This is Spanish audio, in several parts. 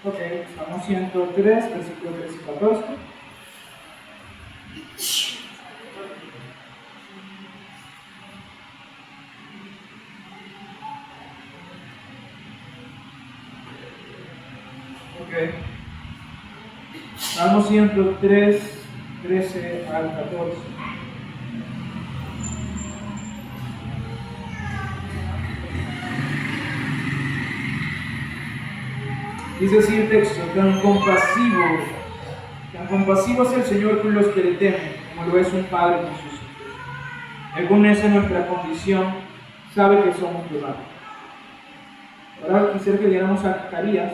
Ok, Salmo 103, versículos 13 y 14. Ok. Salmo 103, 13 al 14. Dice así el texto: tan compasivo es el Señor con los que le temen, como lo es un padre con sus hijos. Él conoce nuestra condición, sabe que somos pecados. Ahora quisiera que diéramos a Zacarías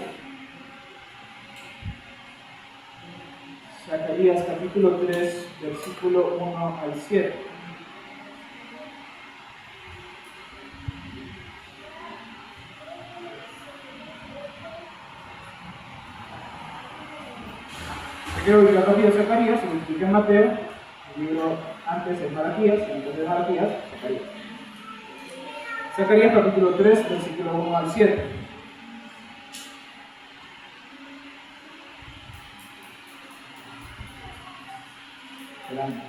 capítulo 3, versículo 1 al 7. Quiero ubicar rápido Zacarías, se lo expliqué en Mateo, el libro antes de Malaquías, antes de Malaquías, Zacarías. Zacarías capítulo 3, versículo 1 al 7. Adelante.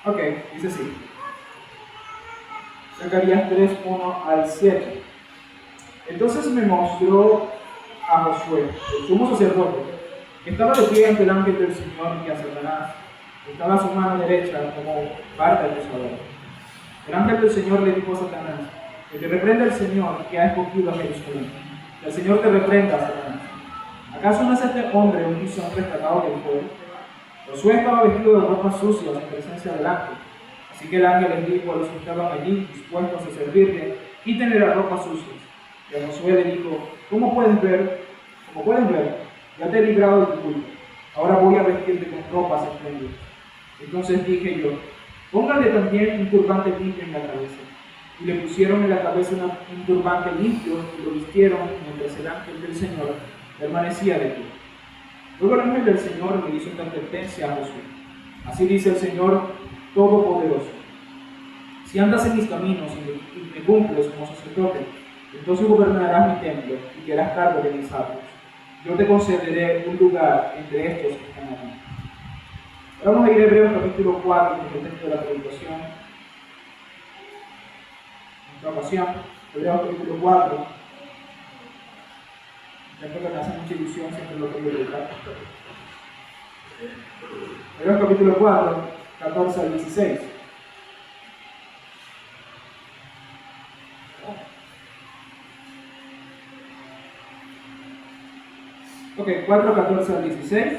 Ok, dice así. Zacarías 3, 1 al 7. Entonces me mostró a Josué, el sumo sacerdote, que estaba de pie ante el ángel del Señor, y a Satanás estaba a su mano derecha como parte del acusador. El ángel del Señor le dijo a Satanás: que te reprenda el Señor, que ha escogido a Jerusalén. Que el Señor te reprenda, Satanás. ¿Acaso no es este hombre un guisón rescatado del fuego? Josué estaba vestido de ropas sucias en presencia del ángel. Así que el ángel les dijo a los que estaban allí, dispuestos a servirle: quítenle las ropas sucias. Y a Josué le dijo: como pueden ver, ya te he librado de tu culpa. Ahora voy a vestirte con ropas espléndidas. Entonces dije yo: pónganle también un turbante limpio en la cabeza. Y le pusieron en la cabeza un turbante limpio y lo vistieron, mientras el ángel del Señor permanecía de pie. Luego el ángel del Señor le hizo esta advertencia a Josué: así dice el Señor Todopoderoso: si andas en mis caminos y me cumples como sacerdote, entonces gobernarás mi templo y te harás cargo de mis atrios. Yo te concederé un lugar entre estos que están aquí. Ahora vamos a ir a Hebreos capítulo 4, que es el texto de la predicación. En esta ocasión, Hebreos capítulo 4. Siempre que me hace mucha ilusión, siempre lo quiero predicar. Hebreos capítulo 4, 14 al 16. Ok, 4, 14 al 16.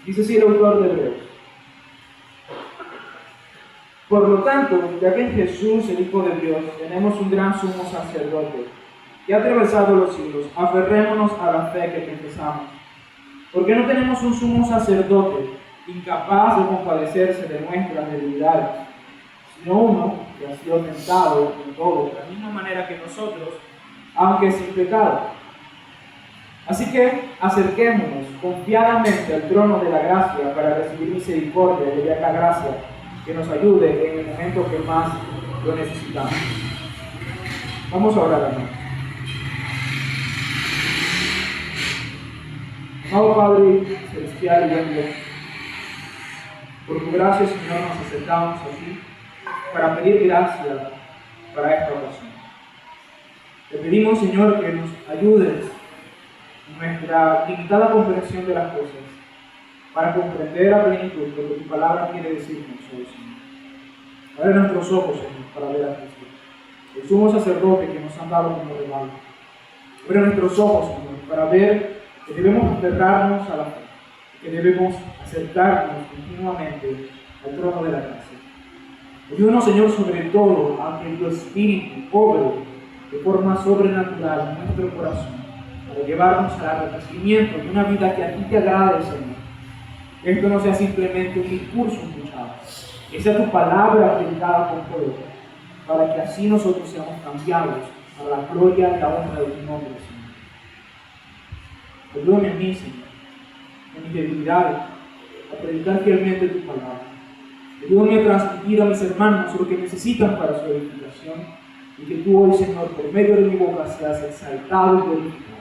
Dice así el autor de Hebreos: por lo tanto, ya que en Jesús, el Hijo de Dios, tenemos un gran sumo sacerdote que ha atravesado los siglos, aferrémonos a la fe que profesamos. Porque no tenemos un sumo sacerdote incapaz de compadecerse de nuestras debilidades, sino uno que ha sido tentado en todo, de la misma manera que nosotros, aunque sin pecado. Así que acerquémonos confiadamente al trono de la gracia para recibir misericordia y hallar la gracia que nos ayude en el momento que más lo necesitamos. Vamos a orar, hermanos. Amado Padre celestial y buen Dios, por tu gracia, Señor, nos acercamos aquí para pedir gracia para esta ocasión. Te pedimos, Señor, que nos ayudes en nuestra limitada comprensión de las cosas, para comprender a plenitud lo que tu palabra quiere decirnos hoy, Señor. Abre nuestros ojos, Señor, para ver a Cristo, el sumo sacerdote que nos han dado como regalo. Abre nuestros ojos, Señor, para ver que debemos aferrarnos a la fe, que debemos acercarnos continuamente al trono de la gracia. Ayúdanos, Señor, sobre todo a que tu Espíritu obre de forma sobrenatural en nuestro corazón, para llevarnos al arrepentimiento de una vida que a ti te agrade, Señor. Que esto no sea simplemente un discurso escuchado, que sea tu palabra predicada con poder, para que así nosotros seamos cambiados a la gloria y la honra de tu nombre, Señor. Perdóname en mí, Señor, en mis debilidades, a predicar fielmente tu palabra. Ayúdame a transmitir a mis hermanos lo que necesitan para su edificación y que tú hoy, Señor, por medio de mi boca seas exaltado y glorificado.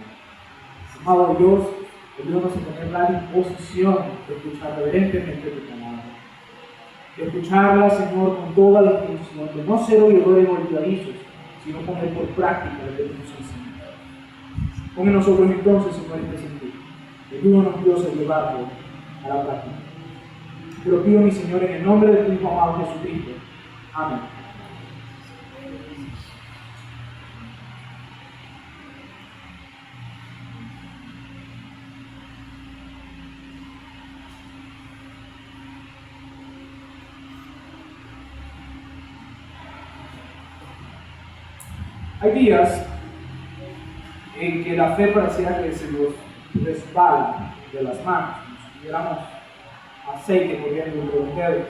Amado Dios, ayúdanos a tener la disposición de escuchar reverentemente tu palabra, de escucharla, Señor, con toda la intención, de no ser oidores olvidadizos, sino poner por práctica lo que tú nos enseñas. Pon en nosotros entonces, Señor, este sentido. Ayúdanos, Dios, a llevarlo a la práctica. Te lo pido, mi Señor, en el nombre de tu Hijo amado Jesucristo. Amén. Hay días en que la fe pareciera que se nos resbala de las manos, como si tuviéramos aceite corriendo entre los dedos.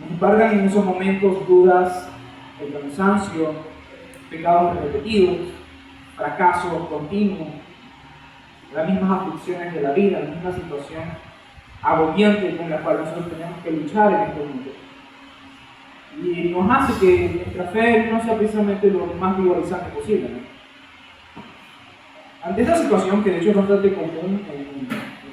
Nos embargan en esos momentos dudas, el cansancio, pecados repetidos, fracasos continuos, las mismas aflicciones de la vida, la misma situación agobiante con la cual nosotros tenemos que luchar en este mundo. Y nos hace que nuestra fe no sea precisamente lo más vigorizante posible, ¿no? Ante esta situación, que de hecho es bastante común en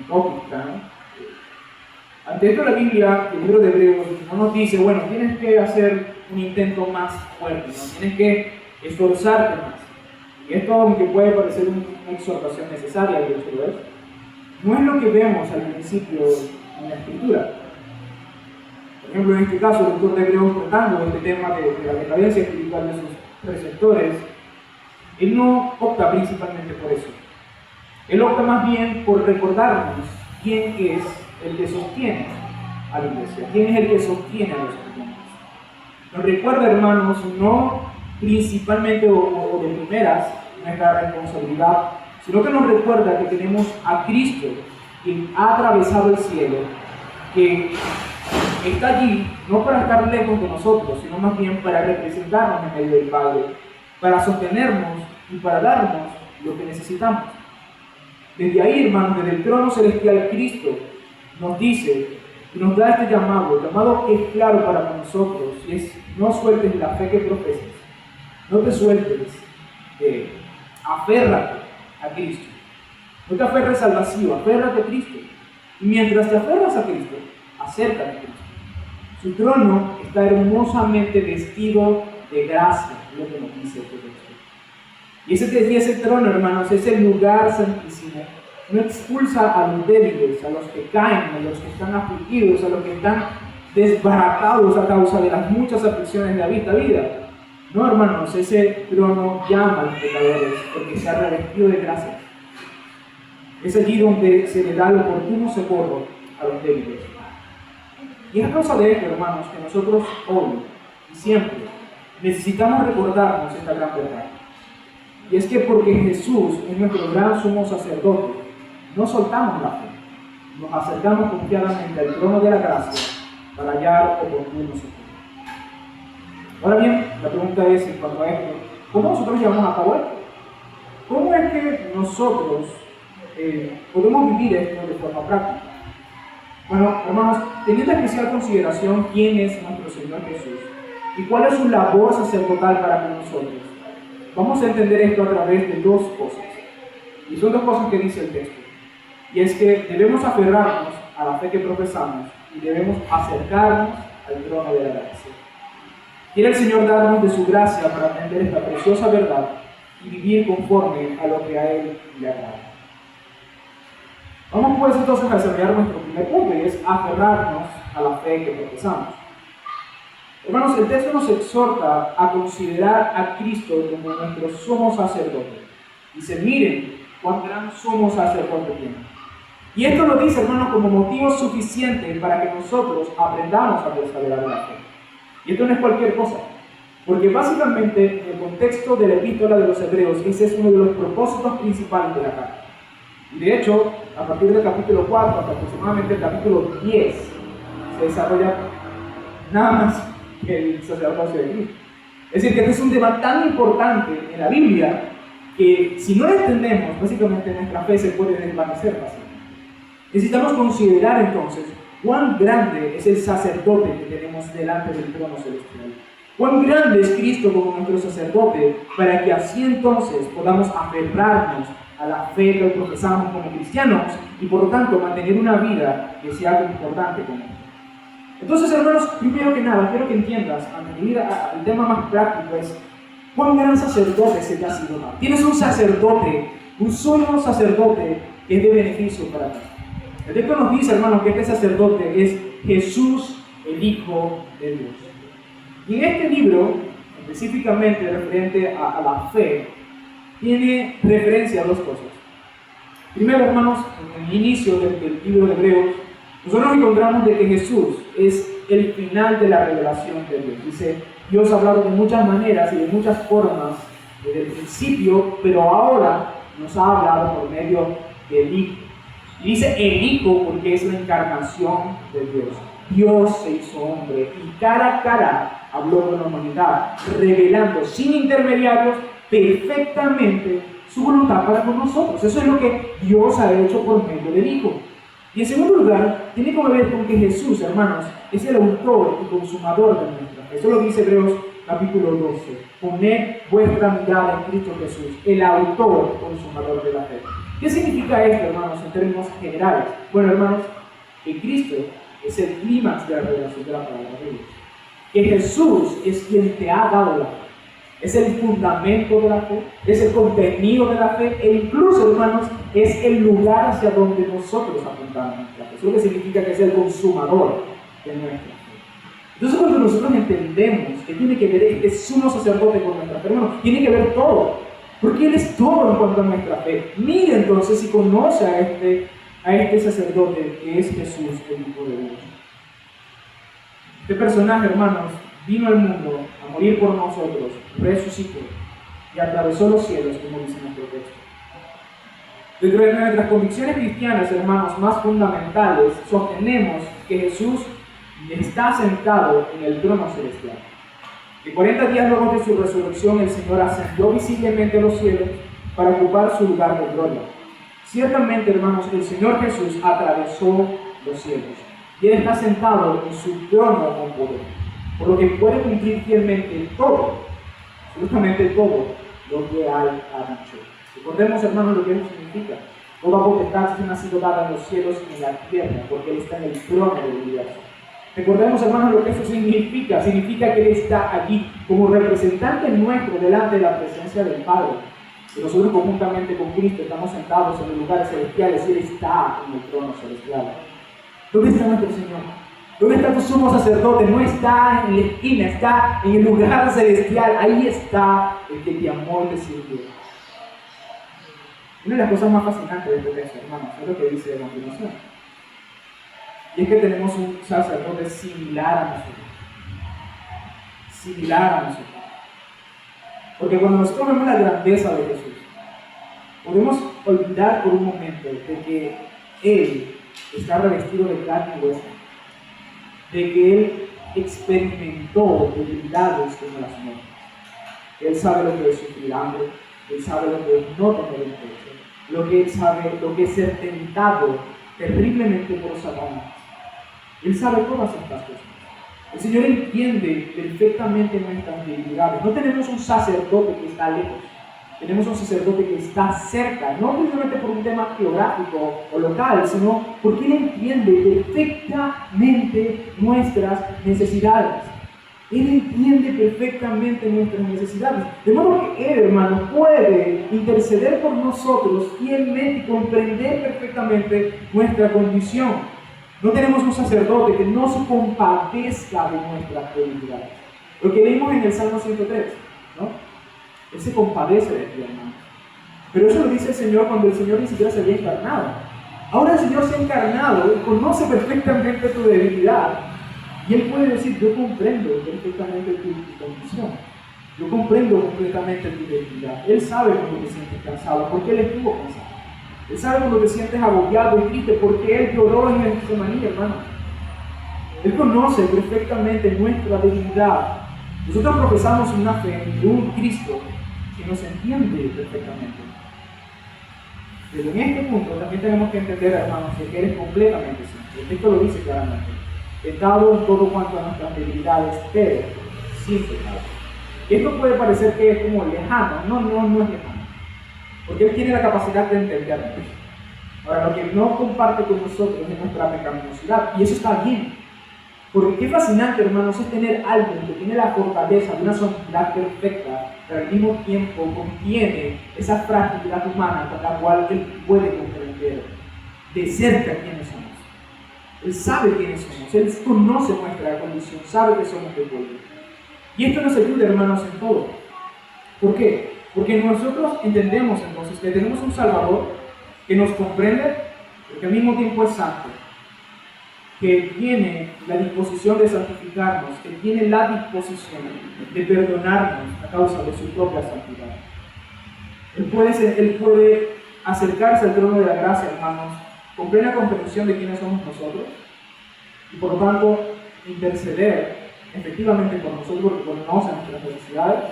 tópica, ¿no? Ante esto la Biblia, el libro de Hebreos, no nos dice, bueno, tienes que hacer un intento más fuerte, ¿no? Tienes que esforzarte más. Y esto, aunque puede parecer una exhortación necesaria, de hecho lo es, no es lo que vemos al principio en la Escritura. Por ejemplo, en este caso, el autor de Hebreos, tratando este tema de la decadencia espiritual de sus receptores, él no opta principalmente por eso. Él opta más bien por recordarnos quién es el que sostiene a la iglesia, quién es el que sostiene a los cristianos. Nos recuerda, hermanos, no principalmente o de primeras nuestra responsabilidad, sino que nos recuerda que tenemos a Cristo, quien ha atravesado el cielo, que está allí no para estar lejos de nosotros, sino más bien para representarnos en medio del Padre, para sostenernos y para darnos lo que necesitamos. Desde ahí, hermanos, desde el trono celestial, Cristo nos dice y nos da este llamado que es claro para nosotros, y es: no sueltes la fe que profesas, no te sueltes de Él, aférrate a Cristo, no te aferres al vacío, aférrate a Cristo, y mientras te aferras a Cristo, acércate a Cristo. Su trono está hermosamente vestido de gracia, es lo que nos dice este texto. Y ese trono, hermanos, ese lugar santísimo, no expulsa a los débiles, a los que caen, a los que están afligidos, a los que están desbaratados a causa de las muchas aflicciones de esta vida. No, hermanos, ese trono llama a los pecadores porque se ha revestido de gracia. Es allí donde se le da el oportuno socorro a los débiles. Y es a causa de esto, hermanos, que nosotros hoy y siempre necesitamos recordarnos esta gran verdad. Y es que porque Jesús es nuestro gran sumo sacerdote, no soltamos la fe, nos acercamos confiadamente al trono de la gracia para hallar oportuno socorro. Ahora bien, la pregunta es, en cuanto a esto, ¿cómo nosotros llevamos a cabo esto? ¿Cómo es que nosotros podemos vivir esto de forma práctica? Bueno, hermanos, teniendo especial consideración quién es nuestro Señor Jesús y cuál es su labor sacerdotal para con nosotros, vamos a entender esto a través de dos cosas. Y son dos cosas que dice el texto. Y es que debemos aferrarnos a la fe que profesamos y debemos acercarnos al trono de la gracia. Quiere el Señor darnos de su gracia para aprender esta preciosa verdad y vivir conforme a lo que a Él le agrada. Vamos pues entonces a desarrollar nuestro primer punto, y es aferrarnos a la fe que profesamos. Hermanos, el texto nos exhorta a considerar a Cristo como nuestro sumo sacerdote. Dice: miren cuán gran sumo sacerdote tiene. Y esto lo dice, hermanos, como motivo suficiente para que nosotros aprendamos a perseverar en la fe. Y esto no es cualquier cosa, porque básicamente en el contexto de la epístola de los Hebreos, ese es uno de los propósitos principales de la carta. Y de hecho, a partir del capítulo 4 hasta aproximadamente el capítulo 10, se desarrolla nada más que el sacerdocio de Cristo. Es decir, que este es un tema tan importante en la Biblia que si no lo entendemos, básicamente nuestra fe se puede desvanecer fácilmente. Necesitamos considerar entonces cuán grande es el sacerdote que tenemos delante del trono celestial. Cuán grande es Cristo como nuestro sacerdote, para que así entonces podamos aferrarnos a la fe que profesamos como cristianos y por lo tanto mantener una vida que sea concordante con Él. Entonces, hermanos, primero que nada, quiero que entiendas, antes de ir al tema más práctico, es cuán gran sacerdote se te ha sido dado. Tienes un sacerdote, un solo sacerdote que es de beneficio para ti. El texto nos dice, hermanos, que este sacerdote es Jesús, el Hijo de Dios. Y en este libro, específicamente referente a la fe, tiene referencia a dos cosas. Primero, hermanos, en el inicio del libro de Hebreos, nosotros encontramos de que Jesús es el final de la revelación de Dios. Dice, Dios ha hablado de muchas maneras y de muchas formas desde el principio, pero ahora nos ha hablado por medio del Hijo. Y dice el Hijo porque es la encarnación de Dios. Dios se hizo hombre y cara a cara habló con la humanidad, revelando sin intermediarios perfectamente su voluntad para con nosotros. Eso es lo que Dios ha hecho por medio del Hijo. Y en segundo lugar, tiene que ver con que Jesús, hermanos, es el autor y consumador de nuestra fe. Eso lo dice Hebreos capítulo 12. Poned vuestra mirada en Cristo Jesús, el autor y consumador de la fe. ¿Qué significa esto, hermanos, en términos generales? Bueno, hermanos, que Cristo es el clímax de la revelación de la palabra de Dios. Que Jesús es quien te ha dado la fe. Es el fundamento de la fe, es el contenido de la fe e incluso, hermanos, es el lugar hacia donde nosotros apuntamos nuestra fe. Eso es lo que significa que es el consumador de nuestra fe. Entonces, cuando nosotros entendemos que tiene que ver este sumo sacerdote con nuestra fe, hermanos, tiene que ver todo, porque Él es todo en cuanto a nuestra fe. Mire entonces si conoce a este sacerdote que es Jesús, el Hijo de Dios. Este personaje, hermanos, vino al mundo a morir por nosotros, resucitó y atravesó los cielos, como dice nuestro texto. Dentro de nuestras convicciones cristianas, hermanos, más fundamentales, sostenemos que Jesús está sentado en el trono celestial. Que 40 días luego de su resurrección, el Señor ascendió visiblemente a los cielos para ocupar su lugar de gloria. Ciertamente, hermanos, el Señor Jesús atravesó los cielos y Él está sentado en su trono con poder, por lo que puede cumplir fielmente todo, absolutamente todo lo que Él ha dicho. Recordemos, hermanos, lo que eso significa. Toda potestad ha sido dada en los cielos y en la tierra, porque Él está en el trono del universo. Recordemos, hermanos, lo que eso significa. Significa que Él está allí como representante nuestro delante de la presencia del Padre. Y nosotros conjuntamente con Cristo estamos sentados en los lugares celestiales y Él está en el trono celestial. ¿Dónde está nuestro Señor? ¿Dónde está tu sumo sacerdote? No está en la esquina, está en el lugar celestial. Ahí está el que te amó y te sirvió. Una de las cosas más fascinantes de este texto, hermanos, es lo que dice a continuación. Y es que tenemos un sacerdote similar a nosotros. Similar a nosotros. Porque cuando nosotros vemos la grandeza de Jesús, podemos olvidar por un momento de que Él está revestido de carne y hueso. De que Él experimentó debilidades como las nuestras. Él sabe lo que es sufrir hambre, Él sabe lo que es no tener un techo, lo que Él sabe, lo que es ser tentado terriblemente por Satanás. Él sabe todas estas cosas. El Señor entiende perfectamente nuestras debilidades. No tenemos un sacerdote que está lejos, tenemos un sacerdote que está cerca, no simplemente por un tema geográfico o local, sino porque Él entiende perfectamente nuestras necesidades. Él entiende perfectamente nuestras necesidades. De modo que Él, hermano, puede interceder por nosotros fielmente y comprender perfectamente nuestra condición. No tenemos un sacerdote que no se compadezca de nuestras debilidades. Lo que leímos en el Salmo 103, ¿no? Él se compadece de ti, hermano. Pero eso lo dice el Señor cuando el Señor ni siquiera se había encarnado. Ahora el Señor se ha encarnado, Él conoce perfectamente tu debilidad. Y Él puede decir, yo comprendo perfectamente tu condición. Yo comprendo completamente tu debilidad. Él sabe cuando te sientes cansado, porque Él estuvo cansado. Él sabe cuando te sientes agobiado y triste, porque Él lloró en el Getsemaní, hermano. Él conoce perfectamente nuestra debilidad. Nosotros profesamos una fe en un Cristo que nos entiende perfectamente. Pero en este punto también tenemos que entender, hermanos, que Él es completamente santo. El texto lo dice claramente. Tentado en todo cuanto a nuestras debilidades, pero sin pecado. Esto puede parecer que es como lejano. No es lejano. Porque Él tiene la capacidad de entendernos. Ahora, lo que no comparte con nosotros es nuestra pecaminosidad. Y eso está bien. Porque qué fascinante, hermanos, es tener a alguien que tiene la fortaleza de una santidad perfecta, pero al mismo tiempo contiene esa fragilidad humana con la cual Él puede comprender de cerca quiénes somos. Él sabe quiénes somos, Él conoce nuestra condición, sabe que somos de polvo. Y esto nos ayuda, hermanos, en todo. ¿Por qué? Porque nosotros entendemos entonces que tenemos un Salvador que nos comprende, pero que al mismo tiempo es santo, que tiene la disposición de santificarnos, que tiene la disposición de perdonarnos a causa de su propia santidad. Él puede acercarse al trono de la gracia, hermanos, con plena comprensión de quiénes somos nosotros, y por lo tanto interceder efectivamente por nosotros, porque conoce nuestras necesidades,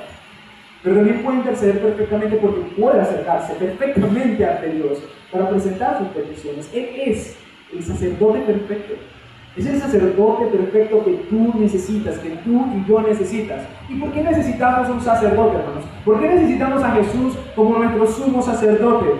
pero también puede interceder perfectamente porque puede acercarse perfectamente ante Dios para presentar sus peticiones. Él es el sacerdote perfecto. Es el sacerdote perfecto que tú necesitas, que tú y yo necesitas. ¿Y por qué necesitamos un sacerdote, hermanos? ¿Por qué necesitamos a Jesús como nuestro sumo sacerdote?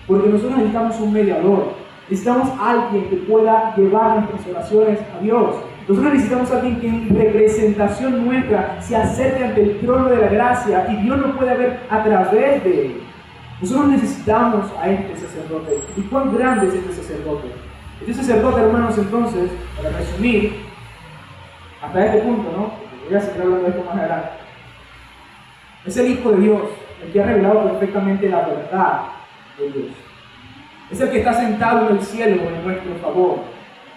Porque nosotros necesitamos un mediador. Necesitamos a alguien que pueda llevar nuestras oraciones a Dios. Nosotros necesitamos a alguien que en representación nuestra se acerque ante el trono de la gracia y Dios lo pueda ver a través de él. Nosotros necesitamos a este sacerdote. ¿Y cuán grande es este sacerdote? Este sacerdote, hermanos, entonces, para resumir, hasta este punto, ¿no? Porque voy a seguir hablando de esto más adelante. Es el Hijo de Dios, el que ha revelado perfectamente la verdad de Dios. Es el que está sentado en el cielo en nuestro favor.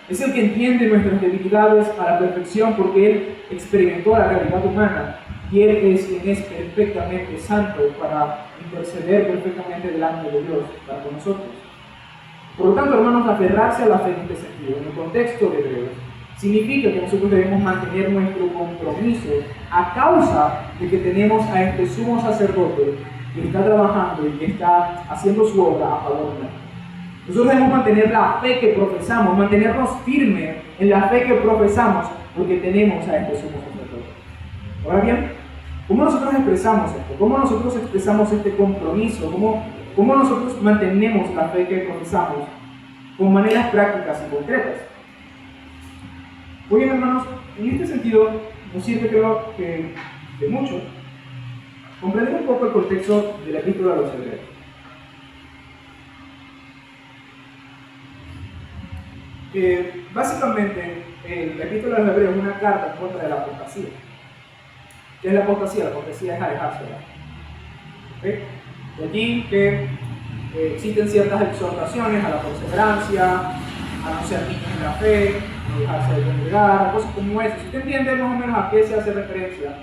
Es el que entiende nuestras debilidades a la perfección porque Él experimentó la realidad humana y Él es quien es perfectamente santo para interceder perfectamente delante de Dios para con nosotros. Por lo tanto, hermanos, aferrarse a la fe en este sentido, en el contexto de Hebreos, significa que nosotros debemos mantener nuestro compromiso a causa de que tenemos a este sumo sacerdote que está trabajando y que está haciendo su obra a favor nuestro. Nosotros debemos mantener la fe que profesamos, mantenernos firmes en la fe que profesamos, porque tenemos a este sumo sacerdote. Ahora bien, ¿cómo nosotros expresamos esto? ¿Cómo nosotros expresamos este compromiso? ¿Cómo nosotros mantenemos la fe que profesamos con maneras prácticas y concretas? Muy bien, hermanos, en este sentido nos sirve, creo que de mucho, comprender un poco el contexto de la Epístola a los Hebreos. Básicamente, la Epístola a los Hebreos es una carta en contra de la apostasía. ¿Qué es la apostasía? La apostasía es alejarse de Dios. ¿Okay? De aquí que existen ciertas exhortaciones a la perseverancia, a no ser niños en la fe, no dejarse de congregar, cosas como esas. Si usted entiende más o menos a qué se hace referencia,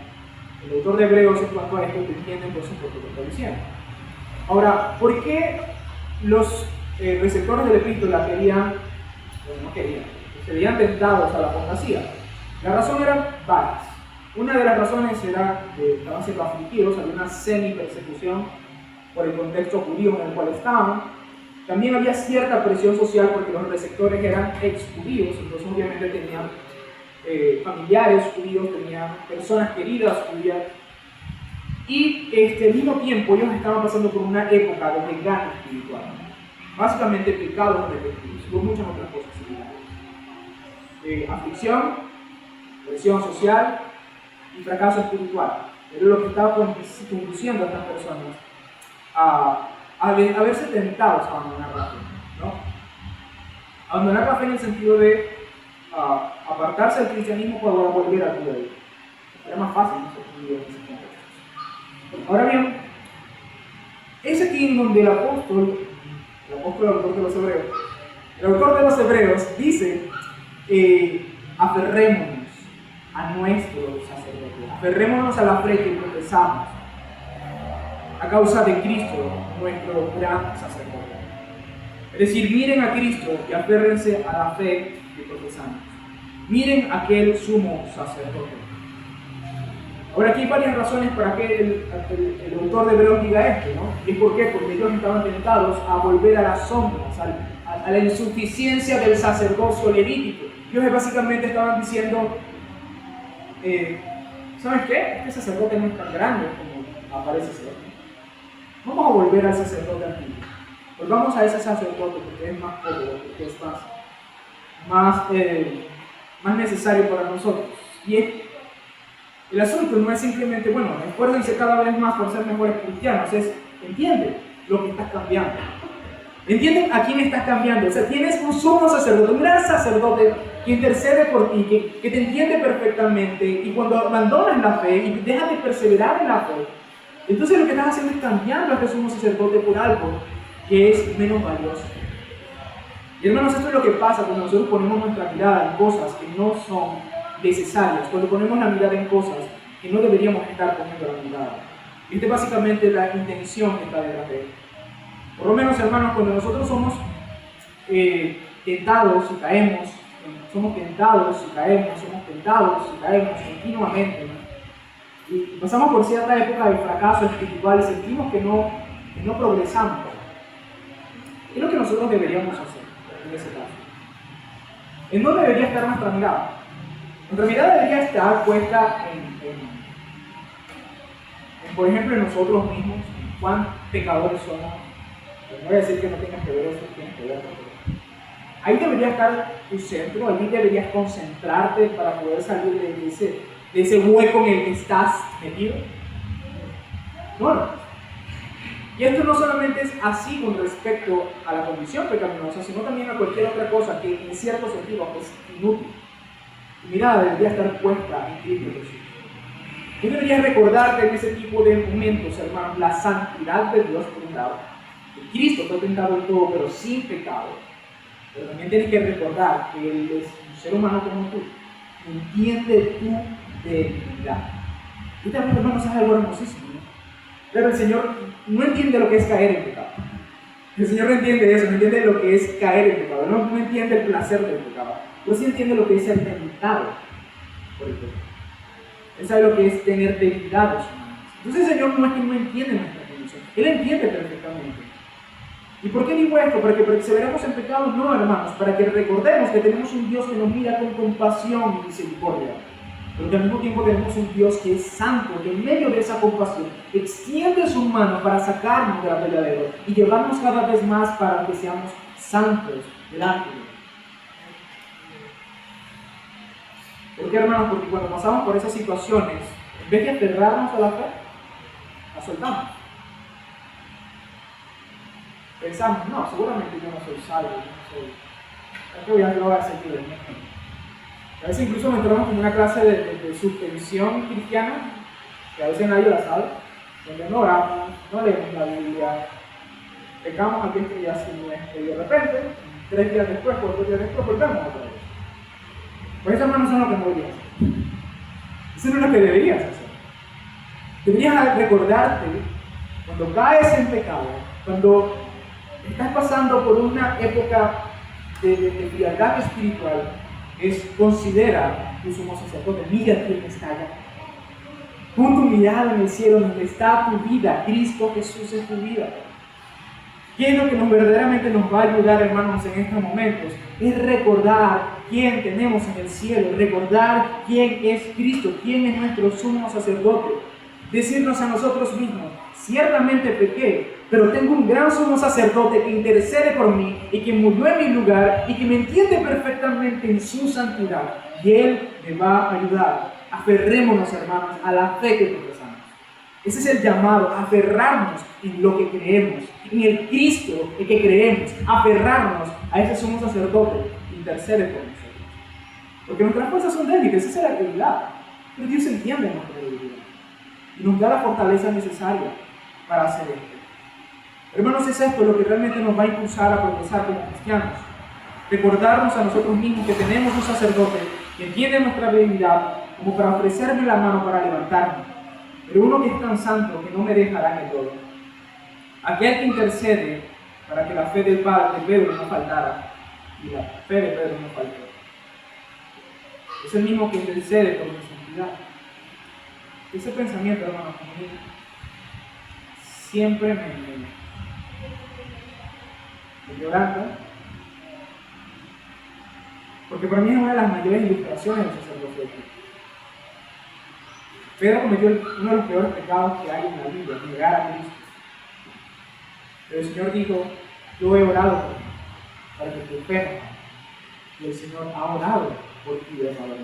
el autor de Hebreos en cuanto a esto, te entiende entonces por lo que está diciendo. Ahora, ¿por qué los receptores de la epístola se veían tentados a la apostasía? La razón era varias. Una de las razones era que estaban siendo afligidos, había una semi-persecución por el contexto judío en el cual estaban. También había cierta presión social porque los receptores eran ex-judíos, entonces obviamente tenían familiares judíos, tenían personas queridas judías. Y al mismo tiempo ellos estaban pasando por una época de desgano espiritual. Básicamente pecados repetidos, por muchas otras cosas similares. Aflicción, presión social y fracaso espiritual. Pero lo que estaba conduciendo a estas personas a verse tentados a abandonar la fe, ¿no? Abandonar la fe en el sentido de apartarse del cristianismo para volver al judaísmo. Era más fácil en ese contexto. Ahora bien, es aquí en donde el autor de los Hebreos, el autor de los Hebreos dice, aferrémonos a nuestro sacerdote, aferrémonos a la fe que profesamos, a causa de Cristo, nuestro gran sacerdote. Es decir, miren a Cristo y aférrense a la fe que profesamos. Miren a aquel sumo sacerdote. Ahora, aquí hay varias razones para que el autor de Hebreos diga esto, ¿no? ¿Y por qué? Porque ellos estaban tentados a volver a las sombras, al a la insuficiencia del sacerdocio levítico. Ellos básicamente estaban diciendo, ¿sabes qué? Este sacerdote no es tan grande como parece ser. Vamos a volver al sacerdote antiguo. Volvamos a ese sacerdote porque es más cómodo, porque es más necesario para nosotros. Y el asunto no es simplemente, bueno, esfuércense cada vez más por ser mejores cristianos, es, entiende lo que estás cambiando. ¿Entienden a quién estás cambiando? O sea, tienes un sumo sacerdote, un gran sacerdote que intercede por ti, que te entiende perfectamente, y cuando abandonas la fe y dejas de perseverar en la fe, entonces lo que estás haciendo es cambiando a este sumo sacerdote por algo que es menos valioso. Y hermanos, esto es lo que pasa cuando nosotros ponemos nuestra mirada en cosas que no son necesarias, cuando ponemos la mirada en cosas que no deberíamos estar poniendo la mirada. Y esta es básicamente la intención que está detrás de esto. Por lo menos, hermanos, cuando nosotros somos tentados y caemos, somos tentados y caemos continuamente, ¿no? Y pasamos por cierta época de fracaso espiritual y sentimos que no progresamos. ¿Qué es lo que nosotros deberíamos hacer en ese caso? ¿En dónde debería estar nuestra mirada? Nuestra mirada debería estar puesta en, por ejemplo, en nosotros mismos, en cuán pecadores somos. No voy a decir que no tengas que ver eso, tienes que verlo. Ahí debería estar tu centro, ahí deberías concentrarte para poder salir de ese hueco en el que estás metido. Bueno, y esto no solamente es así con respecto a la condición pecaminosa, sino también a cualquier otra cosa que en cierto sentido es inútil. Tu mirada debería estar puesta en Cristo Jesús. Tú deberías recordarte en ese tipo de momentos, hermanos, la santidad de Dios por un lado. Que Cristo fue tentado en todo, pero sin pecado. Pero también tienes que recordar que Él es un ser humano como tú. Entiende tu debilidad. Y también, hermanos, es algo hermosísimo, ¿no? Pero el Señor no entiende lo que es caer en pecado. El Señor no entiende eso, no entiende lo que es caer en pecado. No entiende el placer del pecado. Pero sí entiende lo que es ser tentado por el pecado. Él sabe lo que es tener debilidades humanas. Entonces el Señor no es que no entiende nuestra condición. Él entiende perfectamente. ¿Y por qué digo esto? ¿Para que perseveremos en pecados? No, hermanos, para que recordemos que tenemos un Dios que nos mira con compasión y misericordia, pero que al mismo tiempo tenemos un Dios que es santo, que en medio de esa compasión extiende su mano para sacarnos del atolladero y llevarnos cada vez más para que seamos santos delante de Él. ¿Por qué, hermanos? Porque cuando pasamos por esas situaciones, en vez de aferrarnos a la fe, la soltamos. Pensamos, no, seguramente yo no soy salvo, yo no voy a sentir en mí. A veces incluso nos entramos en una clase de suspensión cristiana, que a veces nadie la sabe, donde no oramos, no leemos la Biblia, pecamos aquel que ya se muestra y de repente, 3 días después, 4 días después, volvemos otra vez. Pues esas manos son lo que no deberías hacer. Eso no es lo que deberías hacer. Deberías recordarte cuando caes en pecado, cuando estás pasando por una época de frialdad espiritual, considera tu sumo sacerdote, mira quién está allá. Pon tu mirada en el cielo donde está tu vida, Cristo Jesús es tu vida. ¿Qué es lo que verdaderamente nos va a ayudar, hermanos, en estos momentos? Es recordar quién tenemos en el cielo, recordar quién es Cristo, quién es nuestro sumo sacerdote. Decirnos a nosotros mismos, ciertamente pequé, pero tengo un gran sumo sacerdote que intercede por mí y que murió en mi lugar y que me entiende perfectamente en su santidad. Y Él me va a ayudar. Aferrémonos, hermanos, a la fe que profesamos. Ese es el llamado, aferrarnos en lo que creemos, en el Cristo en que creemos, aferrarnos a ese sumo sacerdote que intercede por nosotros. Porque nuestras fuerzas son débiles, esa es la realidad. Pero Dios entiende nuestra debilidad y nos da la fortaleza necesaria para hacer esto. Hermanos, es esto lo que realmente nos va a impulsar a progresar como cristianos. Recordarnos a nosotros mismos que tenemos un sacerdote que entiende nuestra debilidad como para ofrecerme la mano para levantarme. Pero uno que es tan santo que no me dejará en el todo. Aquel que intercede para que la fe del Padre de Pedro no faltara y la fe de Pedro no faltó. Es el mismo que intercede por mi santidad. Ese pensamiento, hermanos, siempre me quebranta Porque para mí es una de las mayores ilustraciones del sacerdocio de Cristo. Pedro cometió uno de los peores pecados que hay en la Biblia, negar a Cristo. Pero el Señor dijo, yo he orado por ti, para que tu fe no falle. Y el Señor ha orado por ti, hermano,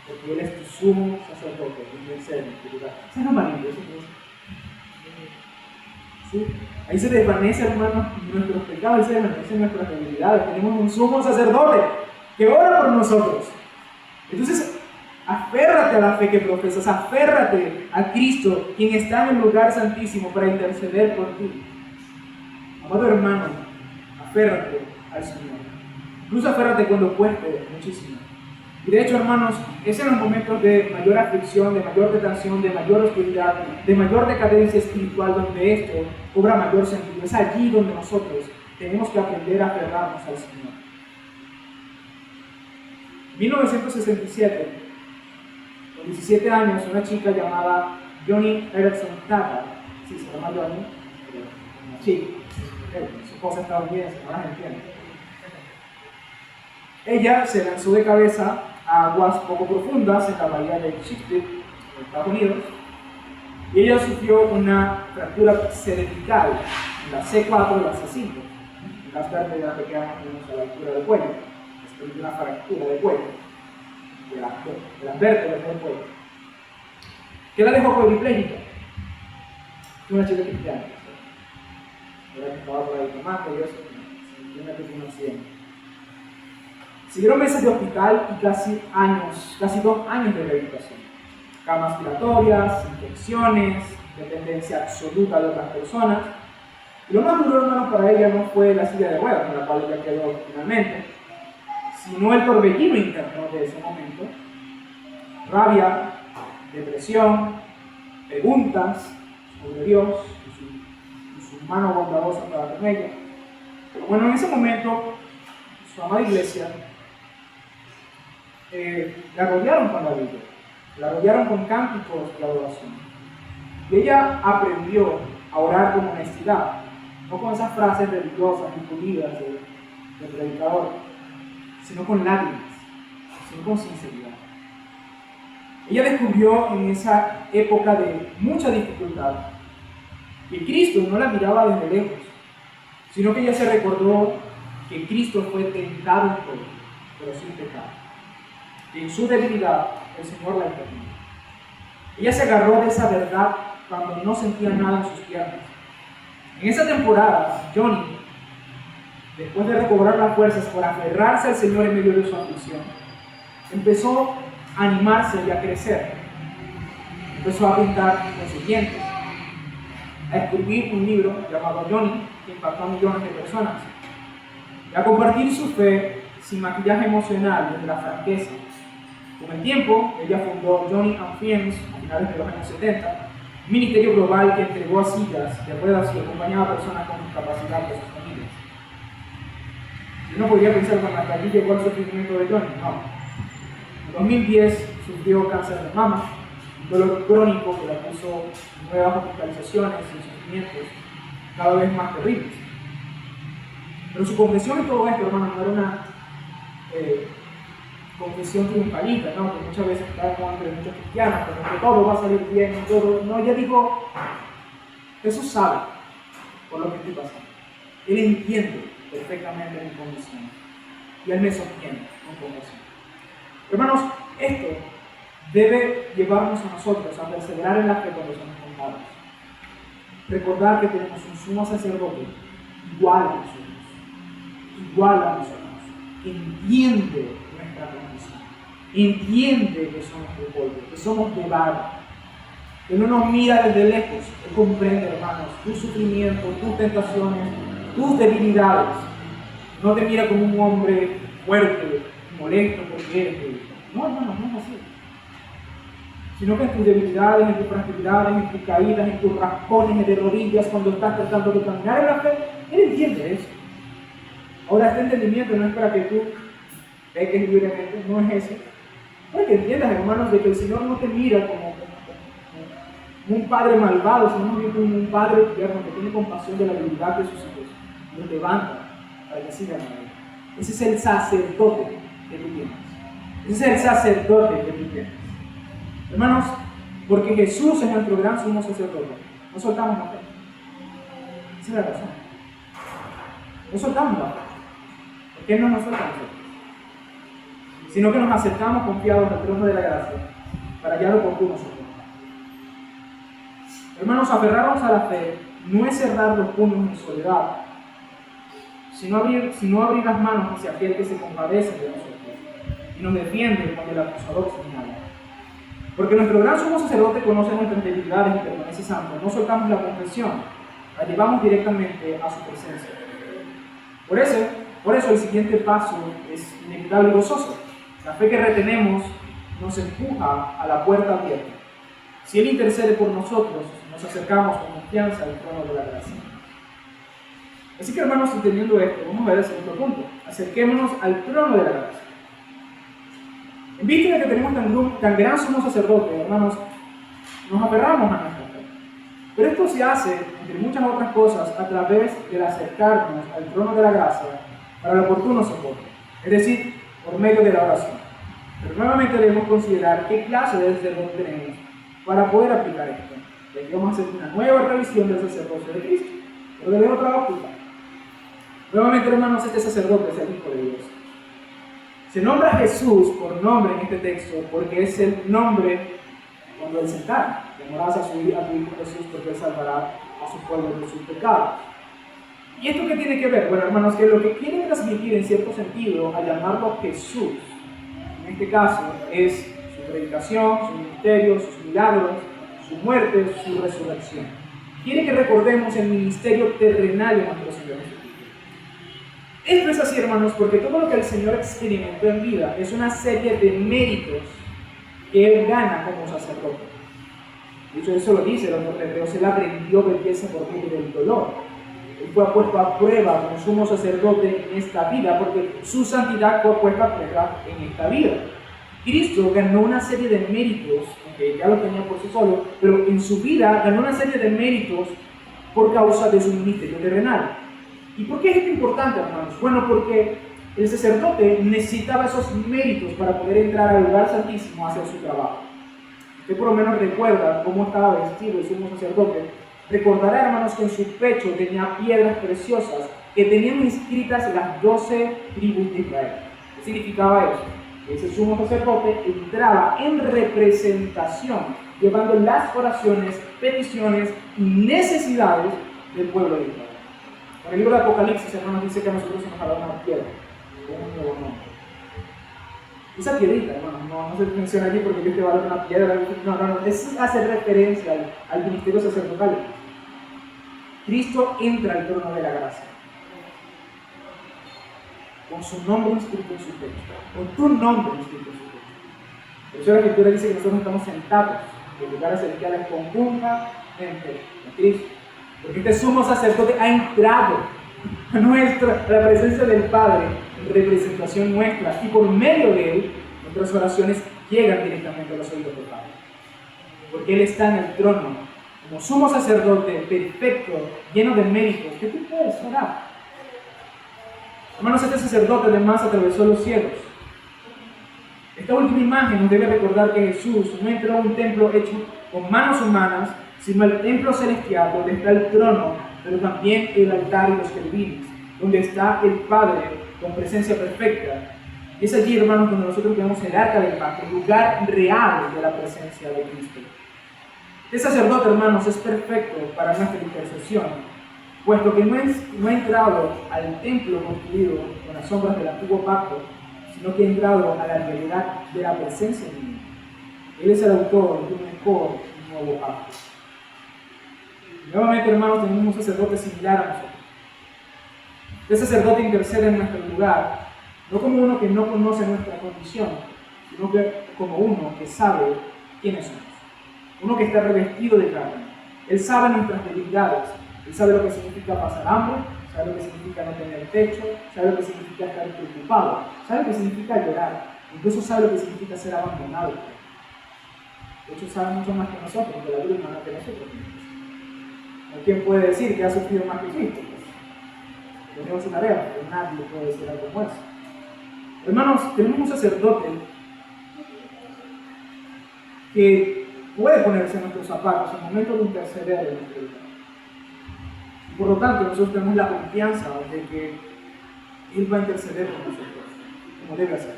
porque Él es tu sumo sacerdote, y intercede en tu lugar. ¿Eso no es maravilloso? ¿Sí? Ahí se desvanece, hermanos, nuestros pecados, ahí se desvanecen nuestras debilidades. Tenemos un sumo sacerdote que ora por nosotros. Entonces, aférrate a la fe que profesas, aférrate a Cristo, quien está en el lugar santísimo para interceder por ti. Amado hermano, aférrate al Señor. Incluso aférrate cuando cueste muchísimo. Y de hecho, hermanos, es en los momentos de mayor aflicción, de mayor tentación, de mayor oscuridad, de mayor decadencia espiritual, donde esto cobra mayor sentido. Es allí donde nosotros tenemos que aprender a aferrarnos al Señor. En 1967, con 17 años, una chica llamada Joni Eareckson Tada, sí, se llama Joni, sí, su esposa estadounidense, no las entiende. Ella se lanzó de cabeza a aguas poco profundas en la bahía de Chesapeake, en Estados Unidos, y ella sufrió una fractura cervical en la C4 y la C5, en las vértebras que quedan a la altura del cuello. Es una fractura de cuello, de las vértebras del cuello, que la dejó cuadriplégica. Es una chica cristiana, era que estaba por ahí tomando y eso, se tuvo un accidente. Siguieron meses de hospital y casi 2 años de rehabilitación. Camas giratorias, infecciones, dependencia absoluta de otras personas. Y lo más duro, hermano, para ella no fue la silla de ruedas con la cual ella quedó finalmente, sino el torbellino interno de ese momento. Rabia, depresión, preguntas sobre Dios y su mano bondadosa para con ella. Pero bueno, en ese momento, su amada iglesia la rodearon con la Biblia, la rodearon con cánticos de adoración. Y ella aprendió a orar con honestidad, no con esas frases religiosas y pulidas de predicador, sino con lágrimas, sino con sinceridad. Ella descubrió en esa época de mucha dificultad que Cristo no la miraba desde lejos, sino que ella se recordó que Cristo fue tentado en todo, pero sin pecado. Y en su debilidad, el Señor la intervino. Ella se agarró de esa verdad cuando no sentía nada en sus piernas. En esa temporada, Joni, después de recobrar las fuerzas por aferrarse al Señor en medio de su aflicción, empezó a animarse y a crecer. Empezó a pintar con sus dientes, a escribir un libro llamado Joni, que impactó a millones de personas, y a compartir su fe sin maquillaje emocional desde la franqueza. Con el tiempo, ella fundó Joni and Friends a finales de los años 70, un ministerio global que entregó sillas de ruedas y acompañaba a personas con discapacidad de sus familias. Uno podría pensar, bueno, hasta aquí llegó el sufrimiento de Joni. No. En 2010 sufrió cáncer de mama, un dolor crónico que la puso en nuevas hospitalizaciones y sufrimientos cada vez más terribles. Pero su confesión en todo esto, hermano, no era una confesión triunfalista, ¿no? Que muchas veces está como entre muchos cristianos, pero que todo va a salir bien, todo. No, ella dijo, Jesús sabe por lo que estoy pasando. Él entiende perfectamente mi condición y Él me sostiene con compasión. Hermanos, esto debe llevarnos a nosotros a perseverar en la fe cuando somos tentados. Recordar que tenemos un sumo sacerdote igual a nosotros, que entiende nuestra condición, entiende que somos de polvo, que somos de barro, que no nos mira desde lejos, Él comprende, hermanos, tus sufrimientos, tus tentaciones, tus debilidades. No te mira como un hombre fuerte, molesto porque eres débil. No, hermanos, no es así. Sino que en tus debilidades, en tus fragilidades, en tus caídas, en tus raspones de rodillas, cuando estás tratando de caminar en la fe, Él entiende eso. Ahora, este entendimiento no es para que tú peques libremente, no es eso. Para que entiendas, hermanos, de que el Señor no te mira como un padre malvado, sino más bien como un padre tierno que tiene compasión de la debilidad de sus hijos y los levanta para que sigan a Él. Ese es el sacerdote que tú tienes. Ese es el sacerdote que tú tienes. Hermanos, porque Jesús es nuestro gran sumo sacerdote, no soltamos la fe. Esa es la razón. No soltamos la fe. Porque Él no nos suelta a nosotros, sino que nos acercamos confiados al trono de la gracia para hallar oportuno socorro. Hermanos, aferrarnos a la fe no es cerrar los puños en soledad, sino abrir las manos hacia aquel que se compadece de nosotros y nos defiende cuando el acusador señala. Porque nuestro gran sumo sacerdote conoce nuestras debilidades y permanece santo. No soltamos la confesión, la llevamos directamente a su presencia. Por eso el siguiente paso es inevitable y gozoso. La fe que retenemos nos empuja a la puerta abierta. Si Él intercede por nosotros, nos acercamos con confianza al trono de la gracia. Así que, hermanos, entendiendo esto, vamos a ver el segundo punto. Acerquémonos al trono de la gracia. En vista de que tenemos tan gran sumo sacerdote, hermanos, nos aferramos a nuestra fe. Pero esto se hace, entre muchas otras cosas, a través del acercarnos al trono de la gracia para el oportuno socorro, es decir, por medio de la oración. Pero nuevamente debemos considerar qué clase de sacerdote tenemos para poder aplicar esto. Y aquí vamos a hacer una nueva revisión del sacerdocio de Cristo, pero desde otra óptica. Nuevamente, hermanos, este sacerdote es el Hijo de Dios. Se nombra a Jesús por nombre en este texto porque es el nombre cuando Él se encarna. Llamarás a tu Hijo Jesús porque Él salvará a su pueblo de sus pecados. ¿Y esto qué tiene que ver? Bueno, hermanos, que lo que quiere transmitir en cierto sentido al llamarlo Jesús, en este caso, es su predicación, su ministerio, sus milagros, su muerte, su resurrección. Quiere que recordemos el ministerio terrenal de nuestro Señor Jesucristo. Esto es así, hermanos, porque todo lo que el Señor experimentó en vida es una serie de méritos que Él gana como sacerdote. De hecho, eso lo dice el autor de Hebreos: Él aprendió belleza por medio del dolor. Él fue puesto a prueba como sumo sacerdote en esta vida, porque su santidad fue puesta a prueba en esta vida. Cristo ganó una serie de méritos, aunque ya lo tenía por sí solo, pero en su vida ganó una serie de méritos por causa de su ministerio terrenal. ¿Y por qué es esto importante, hermanos? Bueno, porque el sacerdote necesitaba esos méritos para poder entrar al lugar santísimo a hacer su trabajo. Usted por lo menos recuerda cómo estaba vestido el sumo sacerdote. Recordará, hermanos, que en su pecho tenía piedras preciosas que tenían inscritas las 12 tribus de Israel. ¿Qué significaba eso? Ese sumo sacerdote entraba en representación, llevando las oraciones, peticiones y necesidades del pueblo de Israel. En el libro de Apocalipsis, hermanos, dice que a nosotros se nos ha dado una piedra, un nuevo nombre. Esa piedrita, hermanos, no se menciona aquí porque Dios te va a dar una piedra, no, eso hace referencia al ministerio sacerdotal. Cristo entra al trono de la gracia, con su nombre inscrito en su pecho, con tu nombre inscrito en su pecho. Por eso la Escritura dice que nosotros estamos sentados en lugares celestiales conjuntamente en Cristo. Porque este sumo sacerdote ha entrado a la presencia del Padre en representación nuestra, y por medio de Él nuestras oraciones llegan directamente a los oídos del Padre. Porque Él está en el trono como sumo sacerdote perfecto, lleno de méritos, que tú puedes orar. Hermanos, este sacerdote además atravesó los cielos. Esta última imagen nos debe recordar que Jesús no entró a un templo hecho con manos humanas, sino al templo celestial, donde está el trono, pero también el altar y los querubines, donde está el Padre con presencia perfecta. Y es allí, hermanos, donde nosotros vemos el arca del pacto, el lugar real de la presencia de Cristo. Este sacerdote, hermanos, es perfecto para nuestra intercesión, puesto que no ha entrado al templo construido con las sombras del antiguo pacto, sino que ha entrado a la realidad de la presencia divina. Él es el autor de un mejor y nuevo pacto. Nuevamente, hermanos, tenemos un sacerdote similar a nosotros. Este sacerdote intercede en nuestro lugar, no como uno que no conoce nuestra condición, sino que como uno que sabe quiénes somos. Uno que está revestido de carne. Él sabe nuestras debilidades. Él sabe lo que significa pasar hambre, sabe lo que significa no tener techo, sabe lo que significa estar preocupado, sabe lo que significa llorar, incluso sabe lo que significa ser abandonado. De hecho, sabe mucho más que nosotros, porque la Biblia no es que nosotros. ¿Quién puede decir que ha sufrido más que Cristo? Tenemos una tarea, pero nadie puede decir algo como eso. Hermanos, tenemos un sacerdote que puede ponerse en nuestros zapatos en el momento de interceder en nuestra vida. Por lo tanto, nosotros tenemos la confianza de que Él va a interceder por nosotros, como debe hacer.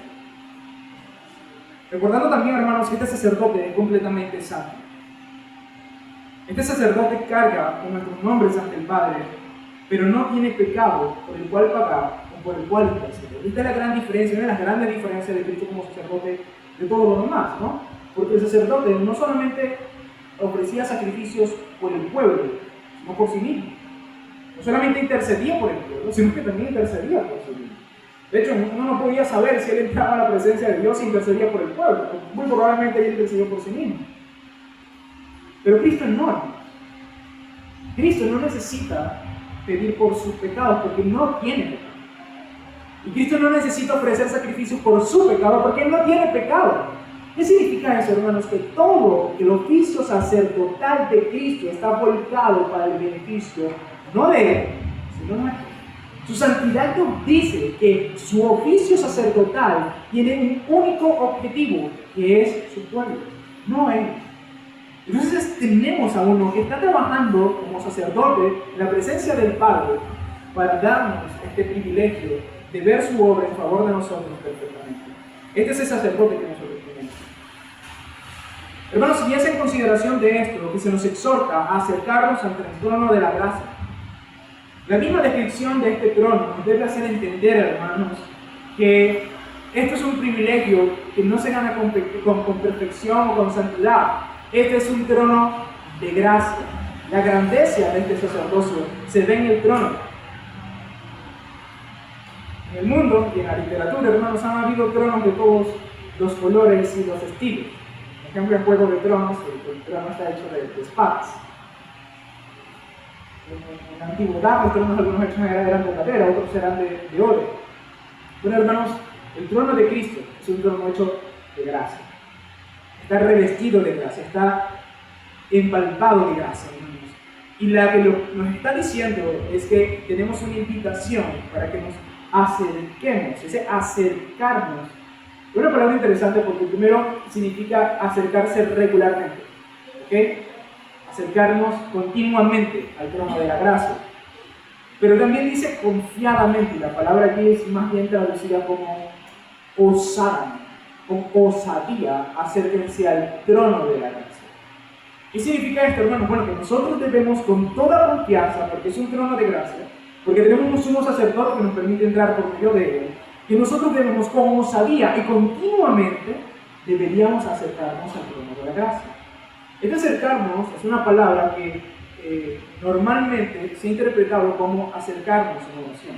Recordando también, hermanos, que este sacerdote es completamente santo. Este sacerdote carga con nuestros nombres ante el Padre, pero no tiene pecado por el cual pagar o por el cual interceder. Esta es la gran diferencia, una de las grandes diferencias de Cristo como sacerdote de todo lo demás, ¿no? Porque el sacerdote no solamente ofrecía sacrificios por el pueblo, sino por sí mismo. No solamente intercedía por el pueblo, sino que también intercedía por sí mismo. De hecho, uno no podía saber si él entraba a la presencia de Dios e intercedía por el pueblo. Muy probablemente él intercedió por sí mismo. Pero Cristo no. Cristo no necesita pedir por sus pecados porque no tiene pecado. Y Cristo no necesita ofrecer sacrificios por su pecado porque Él no tiene pecado. ¿Qué significa eso, hermanos? Que todo el oficio sacerdotal de Cristo está volcado para el beneficio, no de Él, sino nuestro. Su santidad nos dice que su oficio sacerdotal tiene un único objetivo, que es su pueblo, no Él. Entonces tenemos a uno que está trabajando como sacerdote en la presencia del Padre para darnos este privilegio de ver su obra en favor de nosotros perfectamente. Este es el sacerdote que nosotros tenemos. Hermanos, y es en consideración de esto lo que se nos exhorta a acercarnos ante el trono de la gracia. La misma descripción de este trono nos debe hacer entender, hermanos, que esto es un privilegio que no se gana con perfección o con santidad. Este es un trono de gracia. La grandeza de este sacerdocio se ve en el trono. En el mundo y en la literatura, hermanos, han habido tronos de todos los colores y los estilos. Por ejemplo, en Juego de Tronos, el trono está hecho de espadas. En la antigüedad, los tronos algunos hechos eran de madera, otros eran de oro. Bueno, hermanos, el trono de Cristo es un trono hecho de gracia. Está revestido de gracia, está empalpado de gracia, hermanos. Y la que nos está diciendo es que tenemos una invitación para que nos acerquemos, ese acercarnos. Es una palabra interesante porque primero significa acercarse regularmente, ¿ok? Acercarnos continuamente al trono de la gracia. Pero también dice confiadamente, y la palabra aquí es más bien traducida como osadamente. Con osadía acérquense al trono de la gracia. ¿Qué significa esto, hermanos? Bueno, que nosotros debemos con toda confianza, porque es un trono de gracia, porque tenemos un sumo sacerdote que nos permite entrar por medio de él, que nosotros debemos con osadía y continuamente deberíamos acercarnos al trono de la gracia. Este acercarnos es una palabra que normalmente se ha interpretado como acercarnos en oración.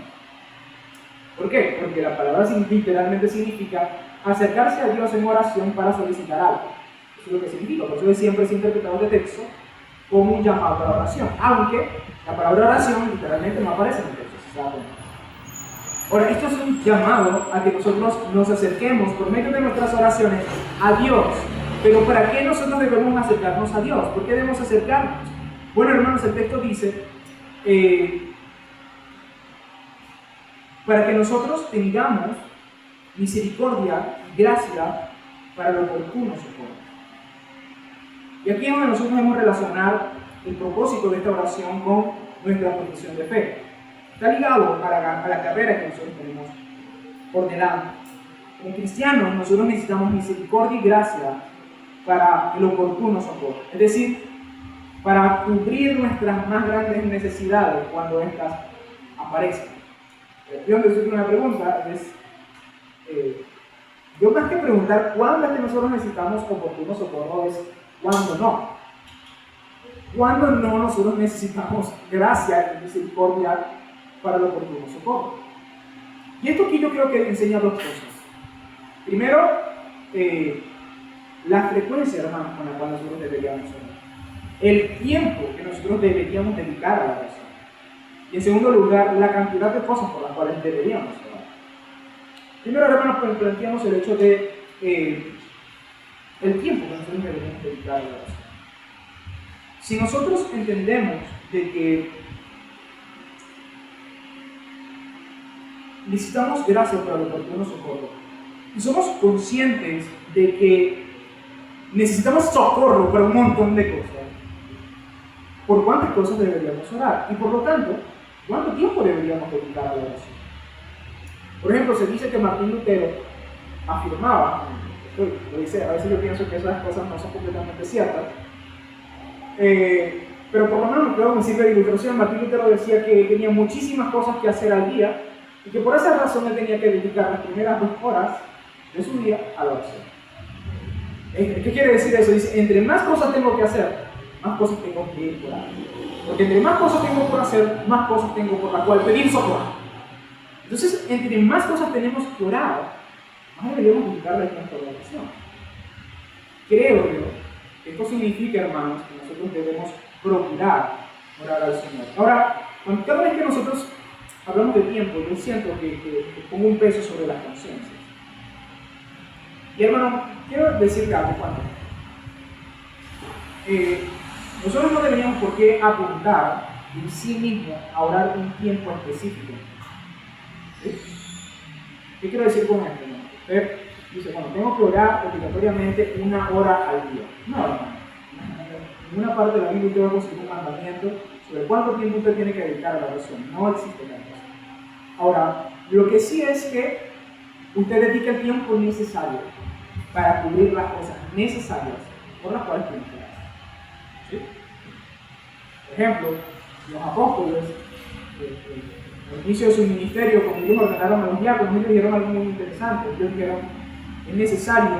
¿Por qué? Porque la palabra literalmente significa acercarse a Dios en oración para solicitar algo. Eso es lo que significa. Por eso siempre se ha interpretado este texto como un llamado a la oración. Aunque la palabra oración literalmente no aparece en el texto, ¿se sabe? Ahora, esto es un llamado a que nosotros nos acerquemos por medio de nuestras oraciones a Dios. Pero ¿para qué nosotros debemos acercarnos a Dios? ¿Por qué debemos acercarnos? Bueno, hermanos, el texto dice para que nosotros tengamos misericordia y gracia para lo oportuno socorro. Y aquí es donde nosotros debemos relacionar el propósito de esta oración con nuestra profesión de fe. Está ligado a la carrera que nosotros tenemos por delante. Como cristianos, nosotros necesitamos misericordia y gracia para el oportuno socorro. Es decir, para cubrir nuestras más grandes necesidades cuando éstas aparezcan. Yo les doy una pregunta, yo más que preguntar cuándo es que nosotros necesitamos oportuno socorro, es cuándo no. Cuándo no nosotros necesitamos gracia y misericordia para el oportuno socorro. Y esto aquí yo creo que enseña dos cosas. Primero, la frecuencia, hermanos, con la cual nosotros deberíamos orar. El tiempo que nosotros deberíamos dedicar a la oración. Y en segundo lugar, la cantidad de cosas por las cuales deberíamos orar. Primero, hermanos, pues planteamos el hecho de el tiempo que nosotros deberíamos dedicar a la oración. Si nosotros entendemos de que necesitamos gracia para el oportuno socorro. Y somos conscientes de que necesitamos socorro para un montón de cosas. ¿Por cuántas cosas deberíamos orar? Y por lo tanto, ¿cuánto tiempo deberíamos dedicar a la oración? Por ejemplo, se dice que Martín Lutero afirmaba, lo dice, a veces yo pienso que esas cosas no son completamente ciertas, pero por lo menos me creo que sirve de ilustración. Martín Lutero decía que tenía muchísimas cosas que hacer al día y que por esa razón él tenía que dedicar las primeras 2 horas de su día a la oración. ¿Qué quiere decir eso? Dice, entre más cosas tengo que hacer, más cosas tengo que ir por ahí. Porque entre más cosas tengo por hacer, más cosas tengo por la cual pedir socorro. Entonces, entre más cosas tenemos que orar, más deberíamos dedicarle tiempo a la oración. Creo yo que esto significa, hermanos, que nosotros debemos procurar orar al Señor. Ahora, cada vez que nosotros hablamos de tiempo, yo siento que pongo un peso sobre las conciencias. Y hermano, quiero decirte algo, cuando nosotros no deberíamos por qué apuntar en sí mismo a orar un tiempo específico. ¿Sí? ¿Qué quiero decir con esto? Usted dice, bueno, tengo que orar obligatoriamente 1 hora al día. No, hermano. En ninguna parte de la Biblia usted va a conseguir un mandamiento sobre cuánto tiempo usted tiene que dedicar a la oración. No existe tal cosa. Ahora, lo que sí es que usted dedique el tiempo necesario para cubrir las cosas necesarias por las cuales tiene que orar. ¿Sí? Por ejemplo, los apóstoles, al inicio de su ministerio, cuando ellos ordenaron a los diáconos, ellos dijeron algo muy interesante. Ellos dijeron, es necesario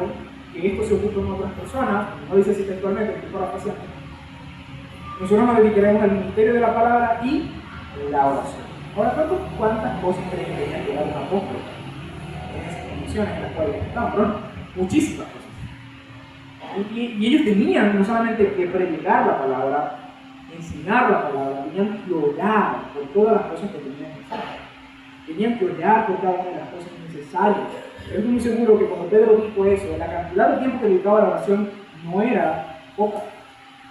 que esto se ocupen otras personas, no dice así textualmente, estoy parafraseando. Nosotros nos dedicaremos al ministerio de la palabra y la oración. Ahora, ¿cuántas cosas creen que tenía que dar un apóstol en esas condiciones en las cuales estamos? ¿No? Muchísimas cosas. Y ellos tenían no solamente que predicar la palabra, enseñar la palabra, tenían que orar por todas las cosas que tenían que hacer. Tenían que orar por cada una de las cosas necesarias. Pero estoy muy seguro que cuando Pedro dijo eso, la cantidad de tiempo que dedicaba a la oración no era poca.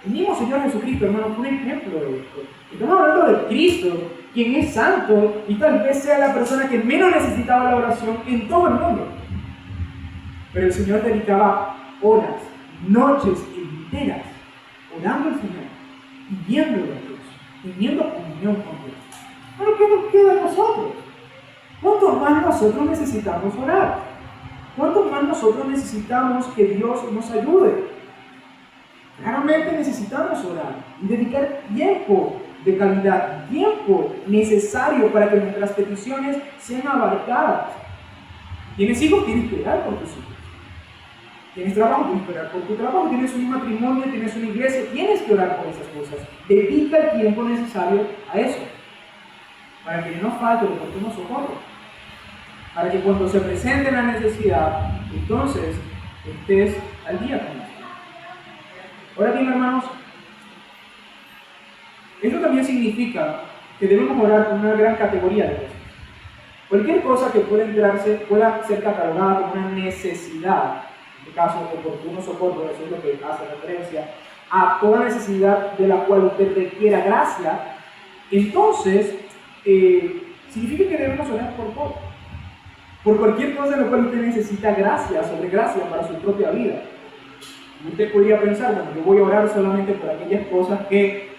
El mismo Señor Jesucristo, hermano, fue un ejemplo de esto. Estamos hablando de Cristo, quien es santo y tal vez sea la persona que menos necesitaba la oración en todo el mundo. Pero el Señor dedicaba horas, noches enteras orando al Señor, pidiéndole a Dios, teniendo comunión con Dios. Pero ¿qué nos queda a nosotros? ¿Cuánto más nosotros necesitamos orar? ¿Cuánto más nosotros necesitamos que Dios nos ayude? Claramente necesitamos orar y dedicar tiempo de calidad, tiempo necesario para que nuestras peticiones sean abarcadas. ¿Tienes hijos? Tienes que orar por tus hijos. ¿Tienes trabajo? Tienes que orar por tu trabajo. ¿Tienes un matrimonio? ¿Tienes una iglesia? Tienes que orar por esas cosas. Dedica el tiempo necesario a eso, para que no falte el oportuno socorro, para que cuando se presente la necesidad, entonces estés al día con esto. Ahora bien, hermanos, esto también significa que debemos orar por una gran categoría de cosas. Cualquier cosa que pueda ser catalogada como una necesidad, en este caso, oportuno socorro, eso es lo que hace referencia a toda necesidad de la cual usted requiera gracia, entonces significa que debemos orar por todo. Por cualquier cosa en la cual usted necesita gracia sobre gracia para su propia vida. Usted podría pensar, bueno, yo voy a orar solamente por aquellas cosas que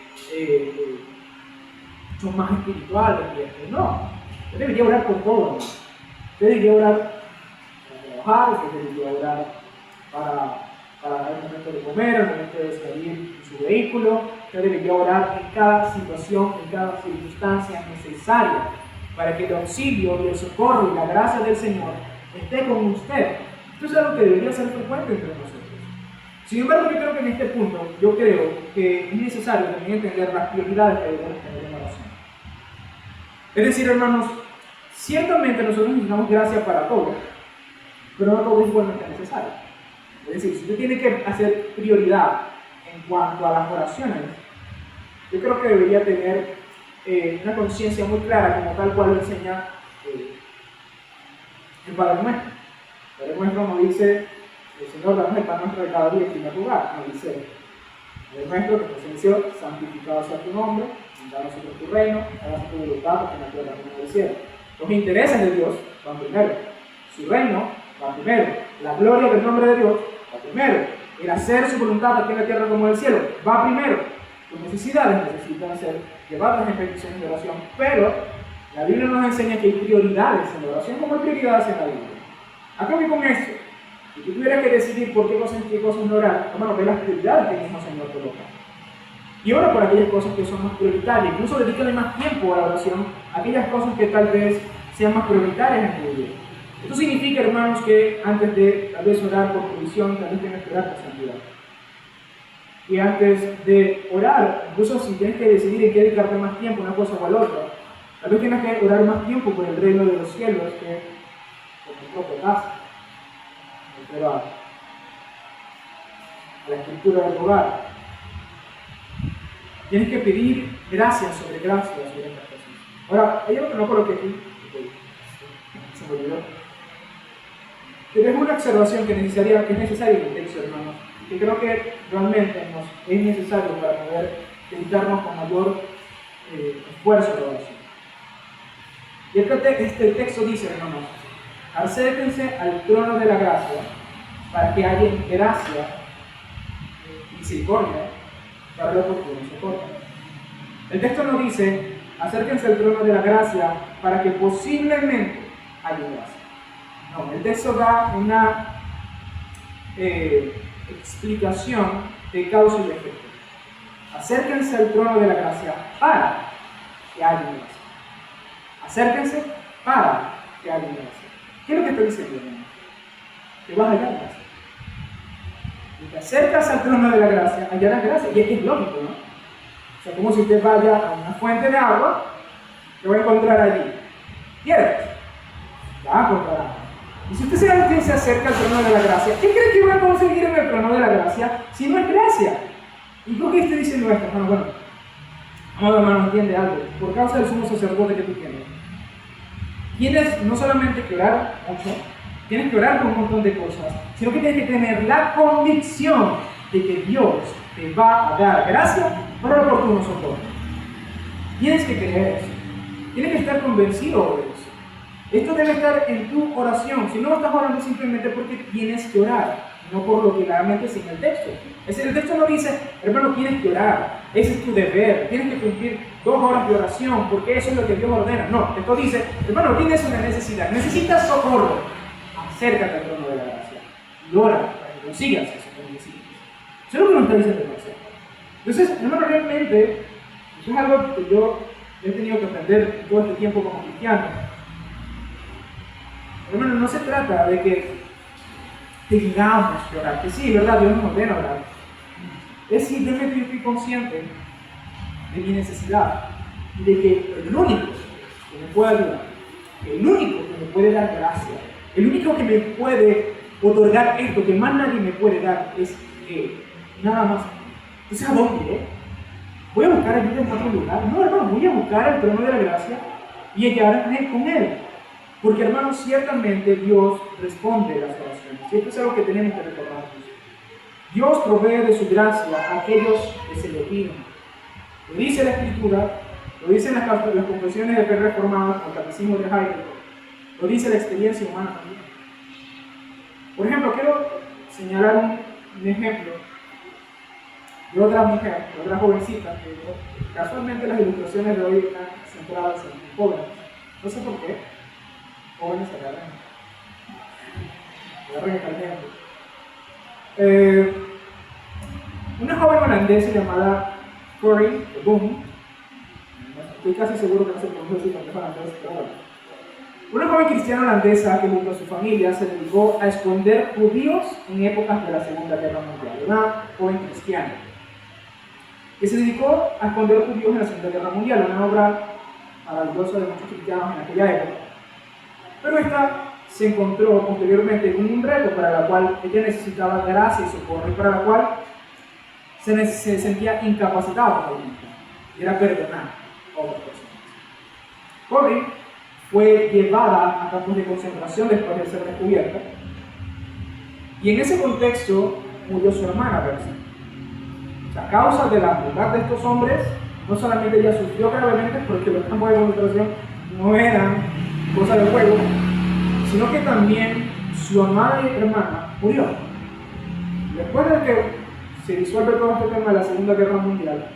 son más espirituales. No, usted debería orar por todo, ¿no? Usted debería orar para trabajar, usted debería orar para el momento de comer, el momento de salir en su vehículo. Usted debería orar en cada situación, en cada circunstancia necesaria para que el auxilio y el socorro y la gracia del Señor esté con usted. Esto es algo que debería ser frecuente entre nosotros. Sin embargo, yo creo que en este punto, yo creo que es necesario también entender las prioridades que debemos tener en la oración. Es decir, hermanos, ciertamente nosotros necesitamos gracia para todo, pero no todo es igualmente necesario. Es decir, si usted tiene que hacer prioridad en cuanto a las oraciones, yo creo que debería tener una conciencia muy clara, como tal cual lo enseña el Padre Nuestro. El Padre Nuestro nos dice: el Señor, danos el pan nuestro de cada día en primer lugar. Nos dice: Padre nuestro que estás en el cielo, santificado sea tu nombre, venga a nosotros tu reino, hágase tu voluntad, como en la tierra como en el cielo. Los intereses de Dios van primero. Su reino va primero. La gloria del nombre de Dios va primero. El hacer su voluntad aquí en la tierra como en el cielo va primero. Tus necesidades necesitan ser llevadas en petición de oración, pero la Biblia nos enseña que hay prioridades en la oración como hay prioridades en la Biblia. ¿A qué voy con esto? Si tú tuvieras que decidir por qué cosas no orar, hermano, ve las prioridades que el mismo Señor coloca. Y ora por aquellas cosas que son más prioritarias. Incluso dedícale más tiempo a la oración a aquellas cosas que tal vez sean más prioritarias en tu vida. Esto significa, hermanos, que antes de tal vez orar por provisión, tal vez tienes que orar por santidad. Y antes de orar, incluso si tienes que decidir en qué dedicarte más tiempo, una cosa o a la otra, tal vez tienes que orar más tiempo por el reino de los cielos que por tu propia casa. A la escritura del hogar. Tienes que pedir gracias sobre estas cosas. Ahora, hay algo que no coloqué aquí. Se me olvidó. Pero es una observación que es necesaria en el texto, hermanos. Que creo que realmente es necesario para poder dedicarnos con mayor esfuerzo a la oración. Y este texto dice, hermanos, acérquense al trono de la gracia para que haya gracia y misericordia para los oportuno socorro. El texto no dice, acérquense al trono de la gracia para que posiblemente haya gracia. No, el texto da una explicación de causa y efecto. Acérquense al trono de la gracia para que haya gracia. Acérquense para que haya gracia. ¿Qué es lo que estoy diciendo, hermano? Que vas a hallar gracia. Si te acercas al trono de la gracia, hallarás gracia. Y es que es lógico, ¿no? O sea, como si usted vaya a una fuente de agua, ¿qué va a encontrar allí? Piedras. Va a encontrar agua. Y si usted se acerca al trono de la gracia, ¿qué cree que va a conseguir en el trono de la gracia si no es gracia? ¿Y por qué estoy diciendo esto? Bueno, amado hermano, entiende algo. Por causa del sumo sacerdote que tú tienes no solamente que orar mucho, tienes que orar por un montón de cosas, sino que tienes que tener la convicción de que Dios te va a dar gracia para el oportuno socorro. Tienes que creer eso. Tienes que estar convencido de eso. Esto debe estar en tu oración. Si no estás orando simplemente porque tienes que orar, no por lo que realmente es en el texto. Es decir, el texto no dice, hermano, tienes que orar, ese es tu deber, tienes que cumplir 2 horas de oración porque eso es lo que Dios ordena. No, esto dice, hermano, tienes una necesidad, necesitas socorro, acércate al trono de la gracia y ora para que consigas eso que necesitas. Eso es lo que nos está diciendo el consejo. Entonces, hermano, realmente, eso es algo que yo he tenido que aprender todo este tiempo como cristiano. Hermano, no se trata de que tengamos que orar, que sí, ¿verdad? Dios nos ordena orar. Es simplemente yo estoy consciente de mi necesidad y de que el único que me puede ayudar, el único que me puede dar gracia, el único que me puede otorgar esto que más nadie me puede dar es Él, nada más. Entonces, ¿a dónde iré? ¿Voy a buscar ayuda en otro lugar? No, hermano, voy a buscar el trono de la gracia y hallar con Él. Porque, hermanos, ciertamente Dios responde a las oraciones. Y esto es algo que tenemos que recordar. Dios provee de su gracia a aquellos que se lo piden. Lo dice la Escritura, lo dicen las confesiones de fe reformadas, el catecismo de Heidelberg, lo dice la experiencia humana también. Por ejemplo, quiero señalar un ejemplo de otra mujer, de otra jovencita, que casualmente las ilustraciones de hoy están centradas en jóvenes. No sé por qué. Jóvenes se agarran el ejemplo. Una joven holandesa llamada Corrie de Boom, estoy casi seguro que no se pronuncia así porque es holandés, pero bueno. Una joven cristiana holandesa que junto a su familia se dedicó a esconder judíos en épocas de la Segunda Guerra Mundial. Una joven cristiana que se dedicó a esconder judíos en la Segunda Guerra Mundial, una obra maravillosa de muchos cristianos en aquella época. Pero esta se encontró posteriormente con un reto para la cual ella necesitaba gracia y socorro y para la cual se sentía incapacitada por ella. Y era perdonar a otras personas. Corrie fue llevada a campos de concentración después de ser descubierta. Y en ese contexto murió su hermana Bercy. A causa de la maldad de estos hombres, no solamente ella sufrió gravemente porque los campos de concentración no eran cosa de juego, sino que también su amada hermana murió. Después de que se disuelve todo este tema de la Segunda Guerra Mundial,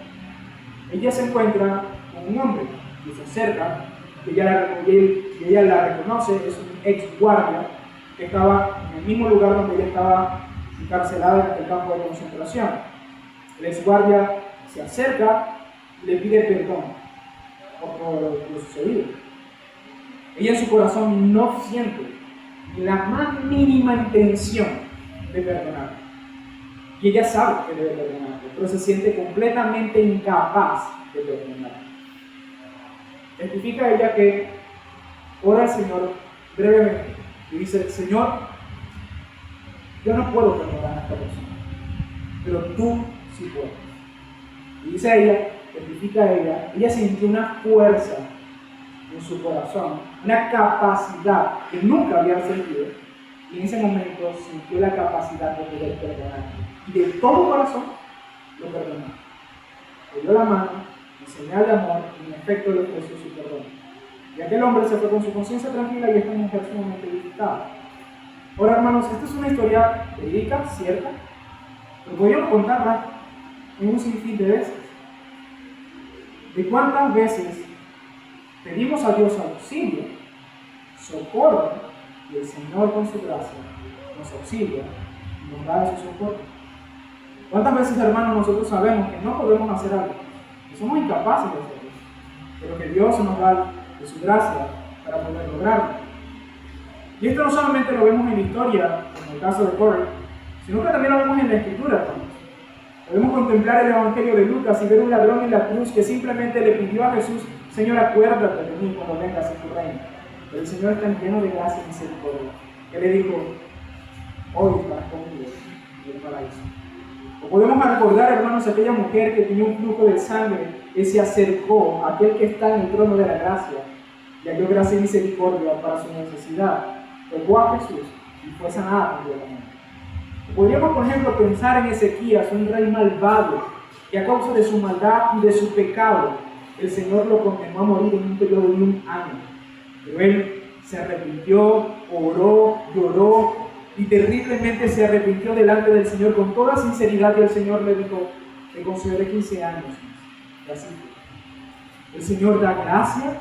ella se encuentra con un hombre que se acerca, que ella la reconoce, es un ex guardia que estaba en el mismo lugar donde ella estaba encarcelada en el campo de concentración. El ex guardia se acerca y le pide perdón por todo lo sucedido. Ella en su corazón no siente la más mínima intención de perdonar. Y ella sabe que debe perdonar, pero se siente completamente incapaz de perdonar. Testifica ella que ora al Señor brevemente y dice: Señor, yo no puedo perdonar a esta persona, pero tú sí puedes. Y dice ella, testifica ella sintió una fuerza en su corazón, una capacidad que nunca había sentido, y en ese momento sintió la capacidad de poder perdonar. Y de todo corazón lo perdonó. Le dio la mano, en señal de amor, y en efecto le ofreció su perdón. Y aquel hombre se fue con su conciencia tranquila y esta mujer sumamente edificada. Ahora, hermanos, esta es una historia verídica, cierta, pero podríamos contarla en un sinfín de veces. ¿De cuántas veces pedimos a Dios auxilio, socorro, y el Señor con su gracia nos auxilia y nos da de su socorro? ¿Cuántas veces, hermanos, nosotros sabemos que no podemos hacer algo, que somos incapaces de hacerlo, pero que Dios nos da de su gracia para poder lograrlo? Y esto no solamente lo vemos en la historia, como en el caso de Corey, sino que también lo vemos en la Escritura, hermanos. Podemos contemplar el Evangelio de Lucas y ver un ladrón en la cruz que simplemente le pidió a Jesús: Señor, acuérdate de mí cuando vengas en tu reino. Pero el Señor está lleno de gracia y misericordia. Él le dijo: hoy estarás conmigo en el paraíso. O podemos recordar, hermanos, aquella mujer que tenía un flujo de sangre, que se acercó a aquel que está en el trono de la gracia y halló gracia y misericordia para su necesidad. Tocó a Jesús y fue sanada completamente. Podríamos, por ejemplo, pensar en Ezequías, un rey malvado, que a causa de su maldad y de su pecado, el Señor lo condenó a morir en un periodo de 1 año. Pero él se arrepintió, oró, lloró y terriblemente se arrepintió delante del Señor con toda sinceridad, y el Señor le dijo: te concederé 15 años. Y así fue. El Señor da gracia,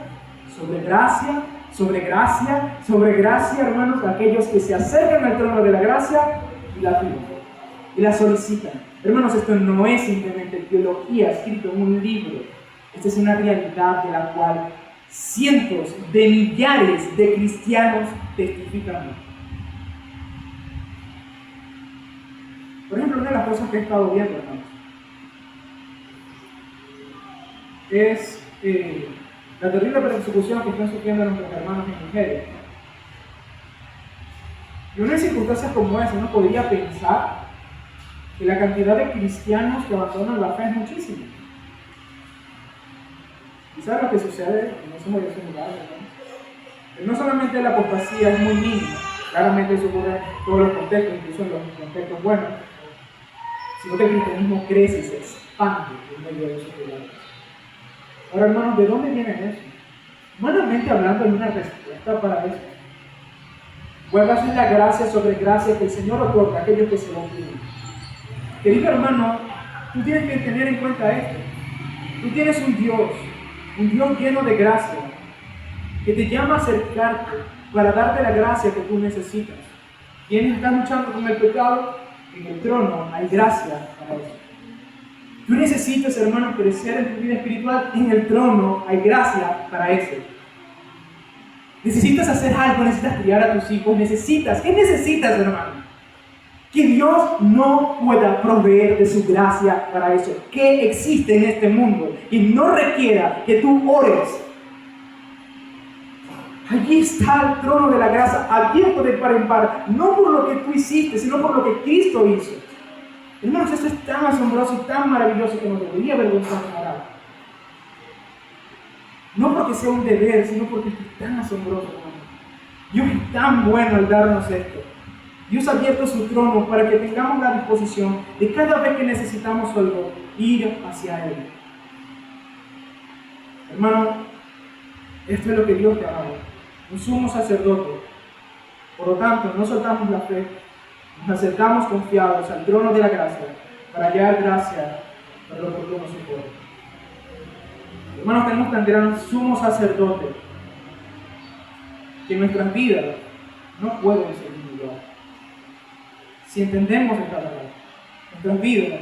sobre gracia, sobre gracia, sobre gracia, hermanos, a aquellos que se acercan al trono de la gracia y la piden y la solicitan. Hermanos, esto no es simplemente teología escrito en un libro. Esta es una realidad de la cual cientos de millares de cristianos testifican. Por ejemplo, una de las cosas que he estado viendo, hermanos, es la terrible persecución que están sufriendo nuestros hermanos en Nigeria. Y una circunstancias como esa, uno podría pensar que la cantidad de cristianos que abandonan la fe es muchísima. ¿Y saben lo que sucede en esos lugares? No solamente la apostasía es muy mínima, claramente eso ocurre en todos los contextos, incluso en los contextos buenos, sino que el cristianismo crece y se expande en medio de esos lugares. Ahora, hermanos, ¿de dónde viene eso? Humanamente hablando, hay una respuesta para eso. Vuelva a ser la gracia sobre gracia que el Señor otorga a aquellos que se lo piden. Querido hermano, tú tienes que tener en cuenta esto. Tú tienes un Dios lleno de gracia, que te llama a acercarte para darte la gracia que tú necesitas. Quienes están luchando con el pecado, en el trono hay gracia para eso. Tú necesitas, hermano, crecer en tu vida espiritual, en el trono hay gracia para eso. Necesitas hacer algo, necesitas criar a tus hijos, ¿qué necesitas, hermano? Que Dios no pueda proveer de su gracia para eso. ¿Qué existe en este mundo y no requiera que tú ores? Allí está el trono de la gracia, abierto de par en par, no por lo que tú hiciste, sino por lo que Cristo hizo. Hermanos, esto es tan asombroso y tan maravilloso que nos debería avergonzar nada. No porque sea un deber, sino porque es tan asombroso, hermano. Dios es tan bueno al darnos esto. Dios ha abierto su trono para que tengamos la disposición de cada vez que necesitamos algo, ir hacia Él. Hermano, esto es lo que Dios te ha dado. un sumo sacerdote. Por lo tanto, no soltamos la fe, nos acercamos confiados al trono de la gracia para hallar gracia para lo oportuno socorro. Hermanos, tenemos tan gran sumo sacerdote que nuestras vidas no pueden ser igual. Si entendemos esta verdad, nuestras vidas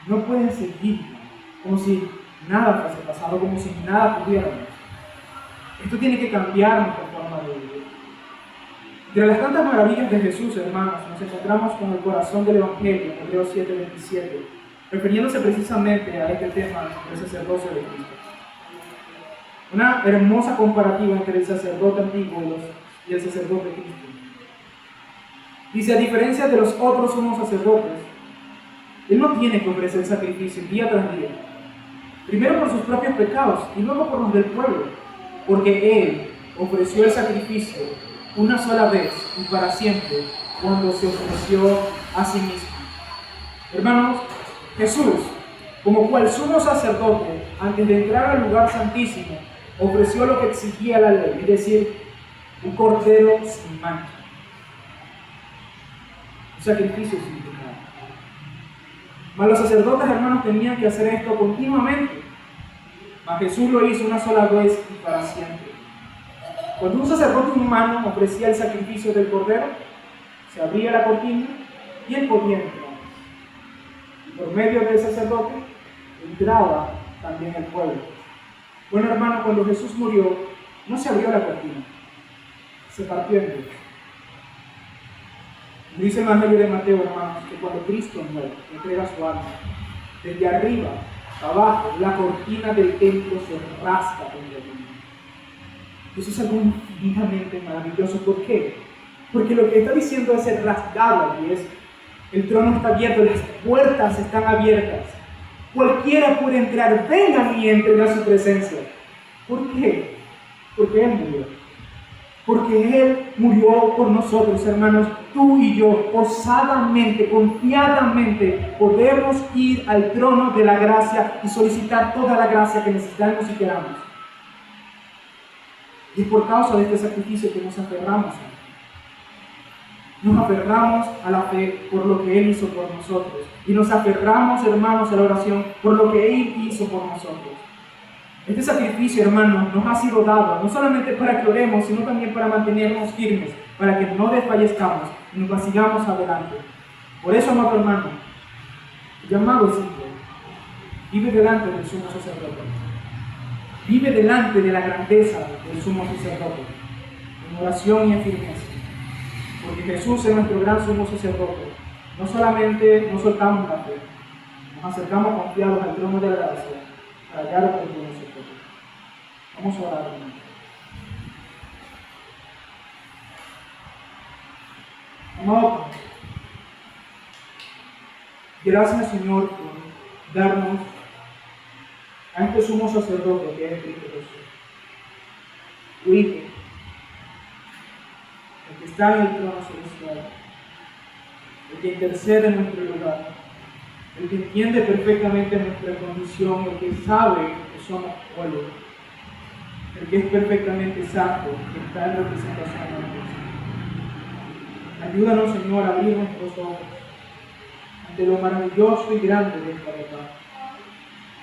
no pueden seguir como si nada fuese pasado, como si nada pudiéramos. Esto tiene que cambiar nuestra forma de vivir. Entre las tantas maravillas de Jesús, hermanos, nos encontramos con el corazón del Evangelio, en Hebreos 7:27, refiriéndose precisamente a este tema del sacerdocio de Cristo. Una hermosa comparativa entre el sacerdote antiguo y el sacerdote de Cristo. Dice, a diferencia de los otros sumos sacerdotes, él no tiene que ofrecer sacrificio día tras día, primero por sus propios pecados y luego por los del pueblo, porque él ofreció el sacrificio una sola vez y para siempre cuando se ofreció a sí mismo. Hermanos, Jesús, como cual sumo sacerdote, antes de entrar al lugar santísimo, ofreció lo que exigía la ley, es decir, un cordero sin mancha, un sacrificio sin pecado. Mas los sacerdotes, hermanos, tenían que hacer esto continuamente, mas Jesús lo hizo una sola vez y para siempre. Cuando un sacerdote humano ofrecía el sacrificio del cordero, se abría la cortina y él podía entrar. Y por medio del sacerdote entraba también el pueblo. Bueno, hermano, cuando Jesús murió, no se abrió la cortina, se partió en dos. Dice el Evangelio de Mateo, hermanos, que cuando Cristo muere, entrega su alma, desde arriba, abajo, la cortina del templo se rasga con el mundo. Eso es algo infinitamente maravilloso. ¿Por qué? Porque lo que está diciendo es el rasgado aquí, es el trono está abierto, las puertas están abiertas. Cualquiera puede entrar, vengan y entren a su presencia. ¿Por qué? Porque Él murió. Porque Él murió por nosotros, hermanos. Tú y yo, osadamente, confiadamente, podemos ir al trono de la gracia y solicitar toda la gracia que necesitamos y queramos. Y es por causa de este sacrificio que nos aferramos a Él. Nos aferramos a la fe por lo que Él hizo por nosotros. Y nos aferramos, hermanos, a la oración por lo que Él hizo por nosotros. Este sacrificio, hermanos, nos ha sido dado no solamente para que oremos, sino también para mantenernos firmes, para que no desfallezcamos y nos sigamos adelante. Por eso, amado hermano, el llamado es simple. Vive delante del sumo sacerdote. Vive delante de la grandeza del sumo sacerdote, en oración y en firmeza. Porque Jesús es nuestro gran sumo sacerdote. No solamente no soltamos la fe, nos acercamos confiados al trono de la gracia para hallar oportuno socorro. Vamos a orar, hermano. Amado, gracias, Señor, por darnos a este sumo sacerdote que es Cristo Jesús, tu Hijo, el que está en el trono celestial, el que intercede en nuestro lugar, el que entiende perfectamente nuestra condición, el que sabe que somos polvo, el que es perfectamente santo, que está en representación de nosotros. Ayúdanos, Señor, a abrir nuestros ojos ante lo maravilloso y grande de esta verdad.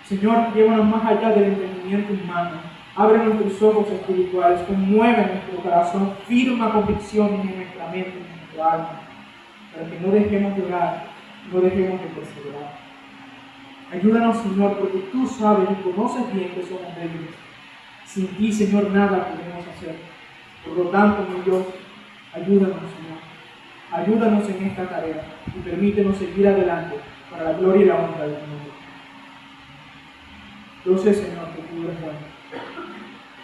Señor, llévanos más allá del entendimiento humano. Abre nuestros ojos espirituales, conmueve nuestro corazón, firma convicciones en nuestra mente, en nuestra alma, para que no dejemos de orar, no dejemos de perseverar. Ayúdanos, Señor, porque tú sabes y conoces bien que somos débiles. Sin ti, Señor, nada podemos hacer. Por lo tanto, mi Dios, ayúdanos, Señor. Ayúdanos en esta tarea y permítenos seguir adelante para la gloria y la honra del mundo. Yo sé, Señor, que tú eres bueno.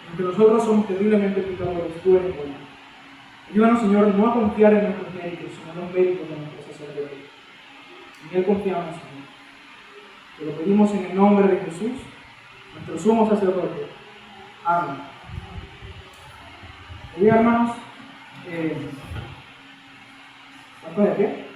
Aunque nosotros somos terriblemente pecadores, tú eres bueno. Ayúdanos, Señor, no a confiar en nuestros méritos, sino en los méritos de nuestro sacerdote. En Él confiamos, Señor. Te lo pedimos en el nombre de Jesús, nuestro sumo sacerdote. Amén. Bien, hermanos, ¿cuánto de pie?